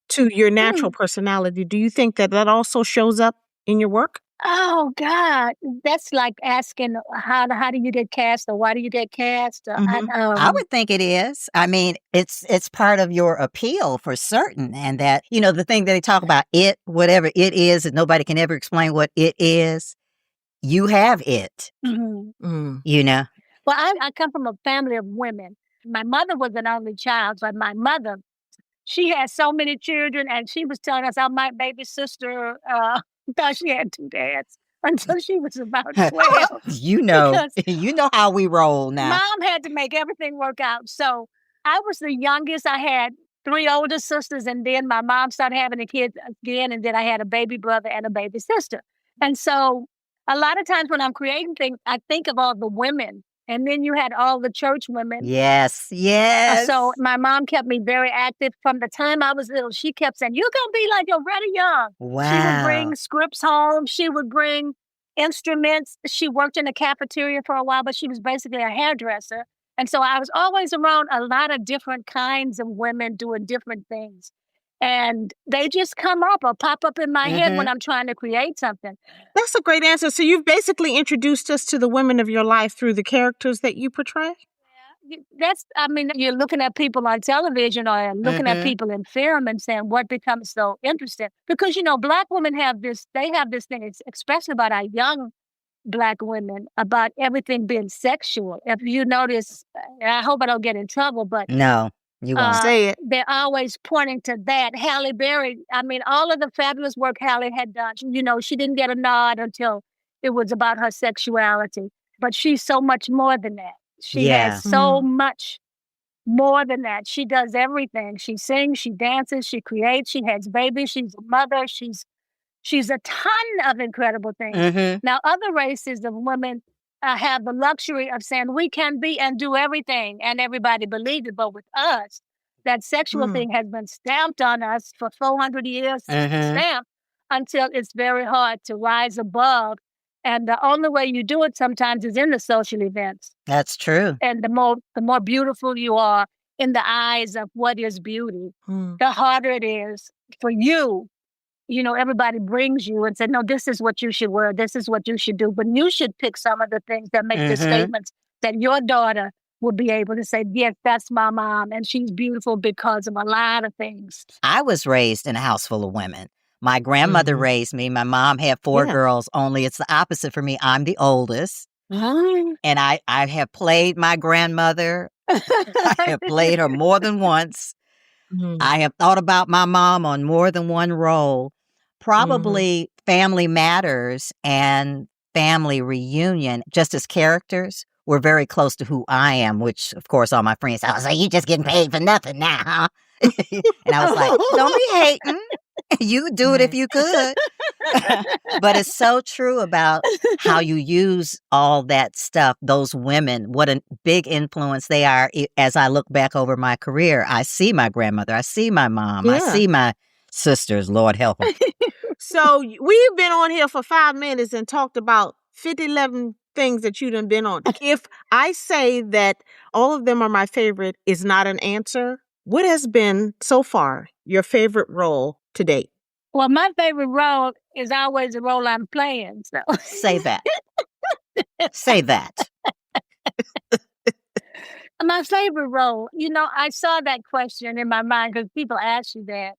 to your natural personality. Do you think that also shows up in your work? Oh God, that's like asking how do you get cast or why do you get cast? I would think it is. I mean, it's part of your appeal for certain, and that the thing that they talk about, whatever it is, and nobody can ever explain what it is. You have it. Well, I come from a family of women. My mother was an only child, but my mother, she had so many children, and she was telling us how my baby sister thought she had 2 dads until she was about 12. You know how we roll now. Mom had to make everything work out. So I was the youngest. I had 3 older sisters, and then my mom started having the kids again, and then I had a baby brother and a baby sister. And so a lot of times when I'm creating things, I think of all the women. And then you had all the church women. Yes. So my mom kept me very active from the time I was little. She kept saying, you're going to be like Loretta Young. Wow. She would bring scripts home. She would bring instruments. She worked in a cafeteria for a while, but she was basically a hairdresser. And so I was always around a lot of different kinds of women doing different things. And they just come up or pop up in my head when I'm trying to create something. That's a great answer. So you've basically introduced us to the women of your life through the characters that you portray? You're looking at people on television or looking at people in film and saying what becomes so interesting. Because, Black women have this thing, especially about our young Black women, about everything being sexual. If you notice, I hope I don't get in trouble, but No, you won't. Say it. they're always pointing to that. Halle Berry, all of the fabulous work Halle had done, she didn't get a nod until it was about her sexuality. But she's so much more than that. She has so much more than that. She does everything. She sings, she dances, she creates, she has babies, she's a mother, she's a ton of incredible things. Now, other races of women have the luxury of saying we can be and do everything, and everybody believes it. But with us, that sexual thing has been stamped on us for 400 years, stamped, until it's very hard to rise above. And the only way you do it sometimes is in the social events. That's true. And the more beautiful you are in the eyes of what is beauty, the harder it is for you. Everybody brings you and said, no, this is what you should wear. This is what you should do. But you should pick some of the things that make the statements that your daughter will be able to say, yes, that's my mom. And she's beautiful because of a lot of things. I was raised in a house full of women. My grandmother raised me. My mom had 4 girls, only it's the opposite for me. I'm the oldest. And I have played my grandmother. I have played her more than once. I have thought about my mom on more than one role. Probably Family Matters and Family Reunion, just as characters, were very close to who I am, which, of course, all my friends, I was like, you just getting paid for nothing now, huh? And I was like, don't be hating. You would do it if you could. But it's so true about how you use all that stuff, those women, what a big influence they are. As I look back over my career, I see my grandmother, I see my mom, I see my sisters, Lord help them. So we've been on here for 5 minutes and talked about 11 things that you done been on. If I say that all of them are my favorite is not an answer, what has been so far your favorite role to date? Well, my favorite role is always the role I'm playing. So say that. Say that. My favorite role, I saw that question in my mind because people ask you that.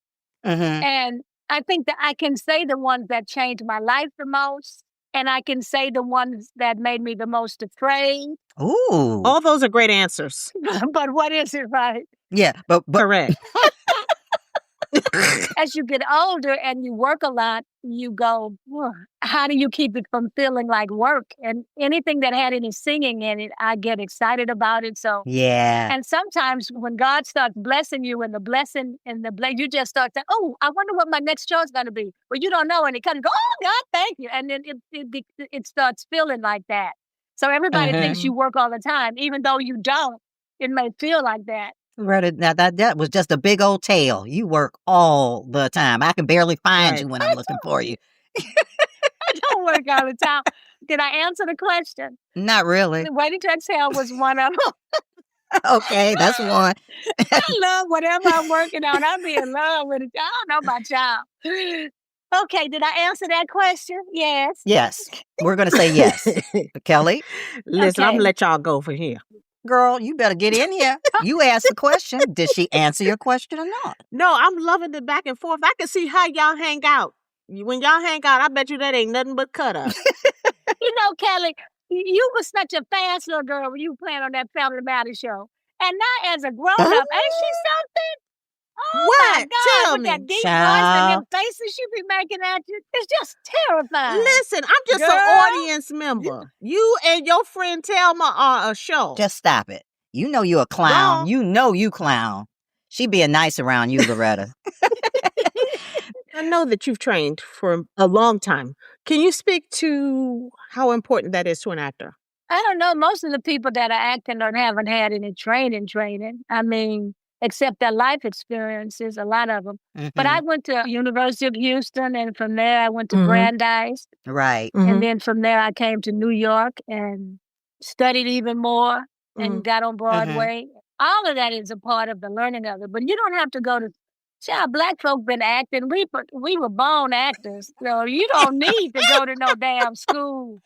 And I think that I can say the ones that changed my life the most, and I can say the ones that made me the most afraid. Ooh. All those are great answers. But what is it, right? Yeah, but correct. As you get older and you work a lot, you go, how do you keep it from feeling like work? And anything that had any singing in it, I get excited about it. So yeah. And sometimes when God starts blessing you and the blessing you just start saying, oh, I wonder what my next show is going to be. Well, you don't know, and it kind of go, oh God, thank you, and then it starts feeling like that. So everybody thinks you work all the time, even though you don't. It may feel like that. Now that was just a big old tale. You work all the time. I can barely find you when I'm looking for you. I don't work all the time. Did I answer the question? Not really. Waiting to Exhale was one of them. Okay, that's one. I love whatever I'm working on. I be in love with it. I don't know about y'all. Okay, did I answer that question? Yes. Yes. We're going to say yes. Kelly? Listen, I'm going to let y'all go for here. Girl, you better get in here. You asked the question. Did she answer your question or not? No, I'm loving the back and forth. I can see how y'all hang out. When y'all hang out, I bet you that ain't nothing but cut up. Kelly, you was such a fast little girl when you were playing on that Family Matters show. And now as a grown-up, ain't she something? Oh, what? My God, Tell with me. that deep voice and them faces you be making at you. It's just terrifying. Listen, I'm just an audience member. You and your friend Telma are a show. Just stop it. You know you a clown. You know you clown. She being nice around you, Loretta. I know that you've trained for a long time. Can you speak to how important that is to an actor? I don't know. Most of the people that are acting haven't had any training. I mean, except their life experiences, a lot of them. But I went to University of Houston, and from there I went to Brandeis. Right. And then from there I came to New York and studied even more and got on Broadway. All of that is a part of the learning of it. But you don't have to go to Child, black folk been acting. We were born actors. So you don't need to go to no damn school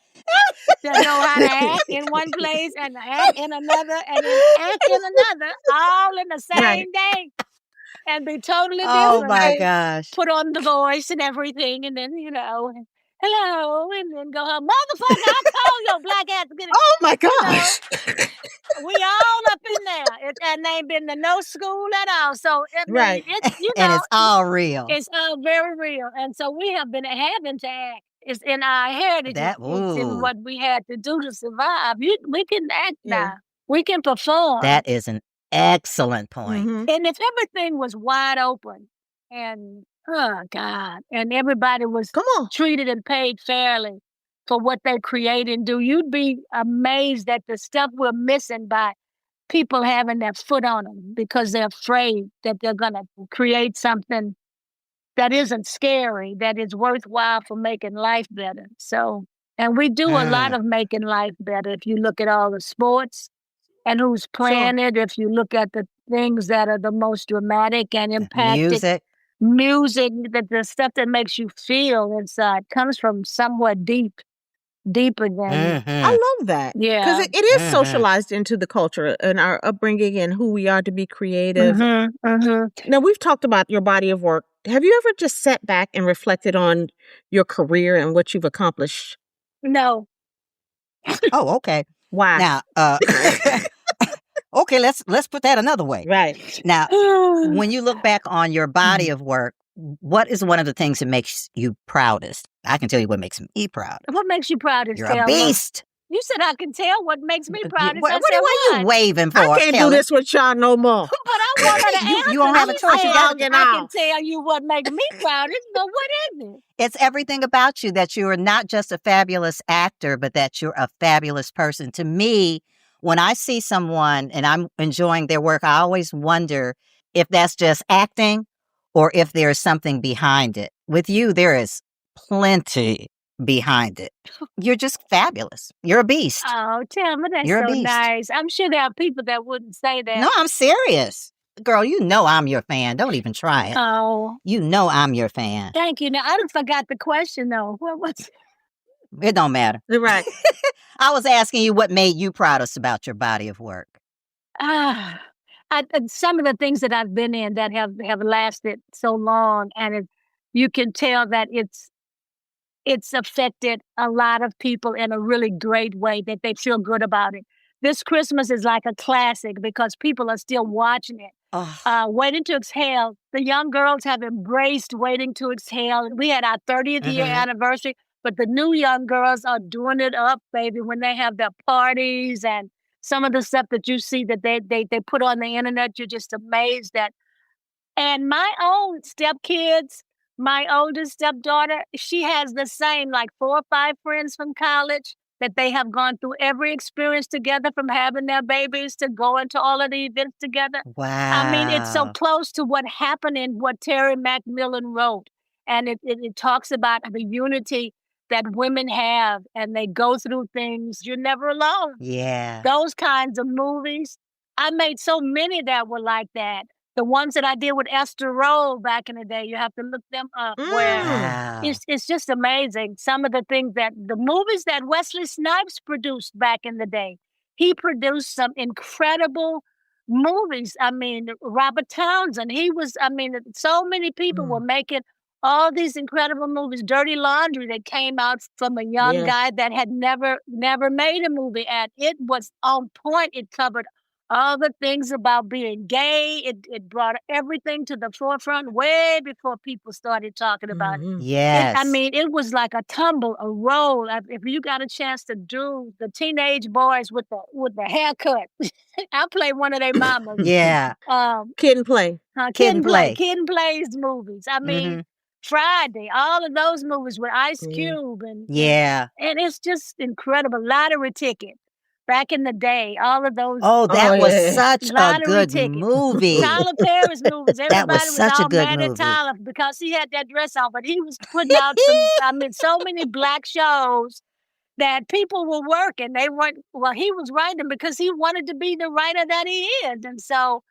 to know how to act in one place and act in another and then act in another, all in the same day and be totally Oh different. my gosh. Put on the voice and everything, and then, hello, and then go home. Motherfucker, I told your black ass to get it. Oh my gosh. We all up in there. And they ain't been to no school at all. So, I mean, it's, And it's all real. It's all very real. And so we have been having to act. It's in our heritage. It's in what we had to do to survive. We can act now. We can perform. That is an excellent point. And if everything was wide open and, oh, God, and everybody was treated and paid fairly for what they create and do, you'd be amazed at the stuff we're missing by people having their foot on them because they're afraid that they're going to create something that isn't scary, that is worthwhile for making life better. So, and we do a lot of making life better if you look at all the sports and who's playing it, if you look at the things that are the most dramatic and impactful. Music, the stuff that makes you feel inside comes from somewhere deeper than. I love that. Yeah. Because it is socialized into the culture and our upbringing and who we are to be creative. Now, we've talked about your body of work. Have you ever just sat back and reflected on your career and what you've accomplished? No. Oh, okay. Why? Now, okay, let's put that another way. Right. Now, when you look back on your body of work, what is one of the things that makes you proudest? I can tell you what makes me proud. What makes you proudest? You're a beast. You said I can tell what makes me proudest. What are you waving for? I can't do this with y'all no more. But I want her to answer. You don't have a choice. I can tell you what makes me proudest, but what is it? It's everything about you, that you are not just a fabulous actor, but that you're a fabulous person. To me, when I see someone and I'm enjoying their work, I always wonder if that's just acting or if there's something behind it. With you, there is plenty behind it. You're just fabulous. You're a beast. Oh, Tamara, that's You're a so beast. nice. I'm sure there are people that wouldn't say that. No, I'm serious. Girl, you know I'm your fan. Don't even try it. Oh. You know I'm your fan. Thank you. Now, I done forgot the question, though. What was it? It don't matter. Right. I was asking you what made you proudest about your body of work. Some of the things that I've been in that have lasted so long, and you can tell that it's affected a lot of people in a really great way, that they feel good about it. This Christmas is like a classic because people are still watching it. Waiting to Exhale. The young girls have embraced Waiting to Exhale. We had our 30th year anniversary, but the new young girls are doing it up, baby, when they have their parties and some of the stuff that you see that they put on the internet. You're just amazed at. And my own stepkids, my oldest stepdaughter, she has the same, like 4 or 5 friends from college that they have gone through every experience together, from having their babies to going to all of the events together. Wow. I mean, it's so close to what happened in what Terry McMillan wrote. And it talks about the unity that women have, and they go through things. You're never alone. Yeah. Those kinds of movies. I made so many that were like that. The ones that I did with Esther Roll back in the day, you have to look them up. Where it's just amazing. Some of the things the movies that Wesley Snipes produced back in the day. He produced some incredible movies. I mean, Robert Townsend, so many people were making all these incredible movies. Dirty Laundry, that came out from a young guy that had never made a movie, and it was on point. It covered all the things about being gay. It brought everything to the forefront way before people started talking about it. Yes. It was like a tumble, a roll. If you got a chance to do the teenage boys with the haircut, I play one of their mamas. Yeah. Kid and Play. Kid and Play. Kid and Play's movies. Friday, all of those movies with Ice Cube. And it's just incredible. Lottery Ticket. Back in the day, all of those. Oh, that was such a good movie. Tyler Perry's movies. Everybody was such all a good mad movie. at Tyler because he had that dress on, but he was putting out so many black shows that people were working. He was writing because he wanted to be the writer that he is. And so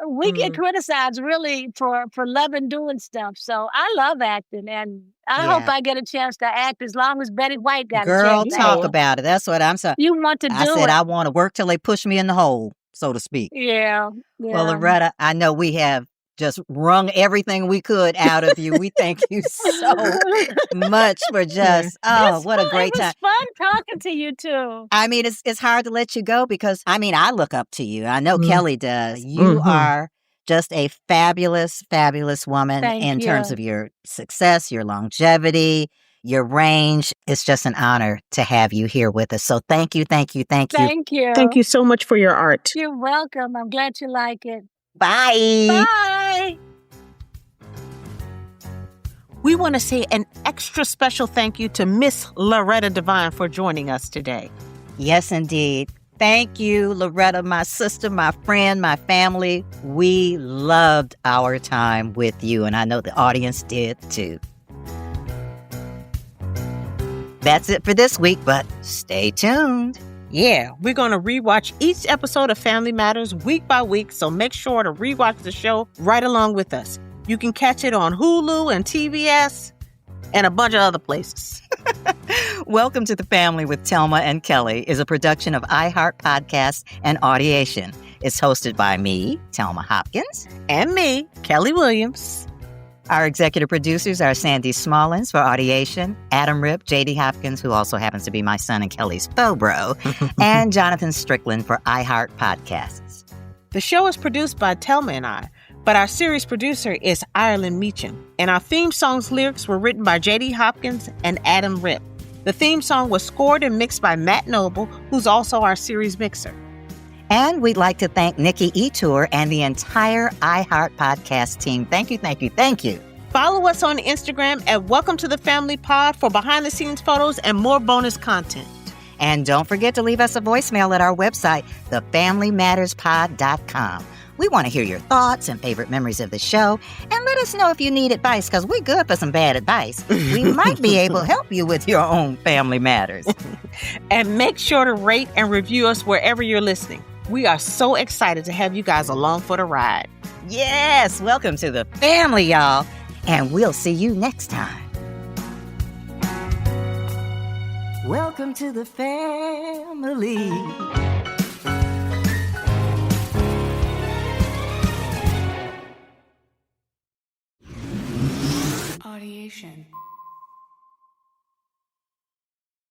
we get criticized really for loving doing stuff. So I love acting, and I hope I get a chance to act as long as Betty White got a Girl, chance to talk act. about it. That's what I'm saying. You want to do I said it. I want to work till they push me in the hole, so to speak. Yeah. Well, Loretta, I know we have just wrung everything we could out of you. We thank you so much for just, what a great time. It was fun talking to you too. I mean, it's hard to let you go because, I mean, I look up to you. I know Kelly does. You are just a fabulous, fabulous woman in terms of your success, your longevity, your range. It's just an honor to have you here with us. So thank you, thank you, thank you. Thank you. Thank you so much for your art. You're welcome. I'm glad you like it. Bye. Bye. We want to say an extra special thank you to Miss Loretta Devine for joining us today. Yes, indeed. Thank you, Loretta, my sister, my friend, my family. We loved our time with you, and I know the audience did too. That's it for this week, but stay tuned. Yeah, we're going to rewatch each episode of Family Matters week by week, so make sure to rewatch the show right along with us. You can catch it on Hulu and TBS and a bunch of other places. Welcome to the Family with Thelma and Kelly is a production of iHeart Podcasts and Audiation. It's hosted by me, Thelma Hopkins. And me, Kelly Williams. Our executive producers are Sandy Smallins for Audiation, Adam Rip, J.D. Hopkins, who also happens to be my son and Kelly's faux bro, and Jonathan Strickland for iHeart Podcasts. The show is produced by Thelma and I, but our series producer is Ireland Meacham, and our theme song's lyrics were written by J.D. Hopkins and Adam Rip. The theme song was scored and mixed by Matt Noble, who's also our series mixer. And we'd like to thank Nikki Etour and the entire iHeart Podcast team. Thank you, thank you, thank you. Follow us on Instagram at Welcome to the Family Pod for behind-the-scenes photos and more bonus content. And don't forget to leave us a voicemail at our website, thefamilymatterspod.com. We want to hear your thoughts and favorite memories of the show, and let us know if you need advice, because we're good for some bad advice. We might be able to help you with your own family matters. And make sure to rate and review us wherever you're listening. We are so excited to have you guys along for the ride. Yes, welcome to the family, y'all. And we'll see you next time. Welcome to the family. Audiation.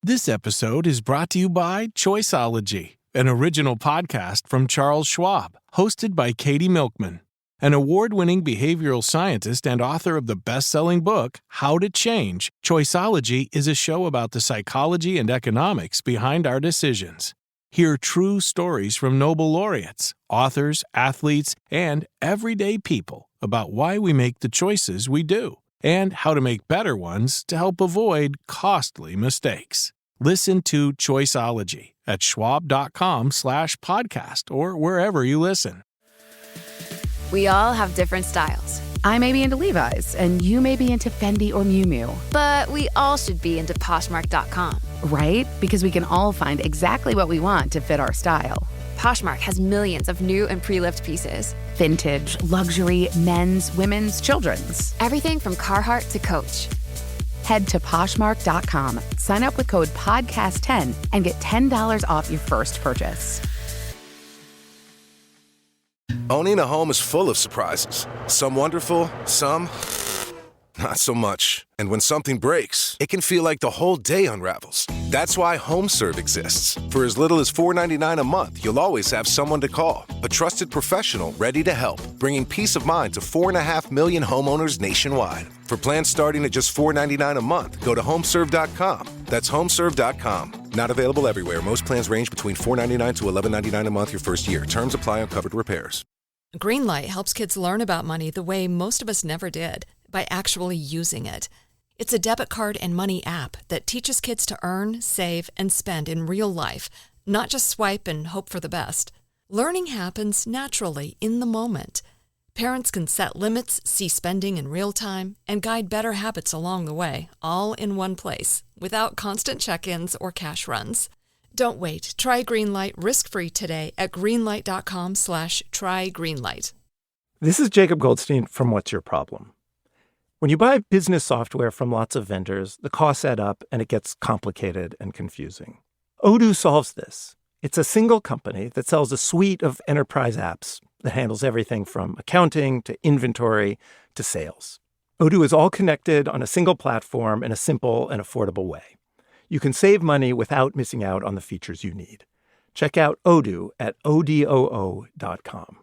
This episode is brought to you by Choiceology, an original podcast from Charles Schwab, hosted by Katie Milkman, an award-winning behavioral scientist and author of the best-selling book, How to Change. Choiceology is a show about the psychology and economics behind our decisions. Hear true stories from Nobel laureates, authors, athletes, and everyday people about why we make the choices we do, and how to make better ones to help avoid costly mistakes. Listen to Choiceology at schwab.com/podcast or wherever you listen. We all have different styles. I may be into Levi's, and you may be into Fendi or Miu Miu. But we all should be into Poshmark.com. Right? Because we can all find exactly what we want to fit our style. Poshmark has millions of new and pre-lived pieces. Vintage, luxury, men's, women's, children's. Everything from Carhartt to Coach. Head to Poshmark.com, sign up with code PODCAST10, and get $10 off your first purchase. Owning a home is full of surprises. Some wonderful, some not so much. And when something breaks, it can feel like the whole day unravels. That's why HomeServe exists. For as little as $4.99 a month, you'll always have someone to call. A trusted professional ready to help, bringing peace of mind to 4.5 million homeowners nationwide. For plans starting at just $4.99 a month, go to homeserve.com. That's homeserve.com. Not available everywhere. Most plans range between $4.99 to $11.99 a month your first year. Terms apply on covered repairs. Greenlight helps kids learn about money the way most of us never did, by actually using it. It's a debit card and money app that teaches kids to earn, save, and spend in real life, not just swipe and hope for the best. Learning happens naturally in the moment. Parents can set limits, see spending in real time, and guide better habits along the way, all in one place, without constant check-ins or cash runs. Don't wait. Try Greenlight risk-free today at greenlight.com/trygreenlight. This is Jacob Goldstein from What's Your Problem? When you buy business software from lots of vendors, the costs add up and it gets complicated and confusing. Odoo solves this. It's a single company that sells a suite of enterprise apps that handles everything from accounting to inventory to sales. Odoo is all connected on a single platform in a simple and affordable way. You can save money without missing out on the features you need. Check out Odoo at odoo.com.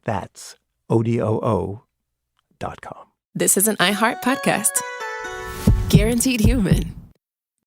That's odoo.com. This is an iHeart podcast. Guaranteed Human.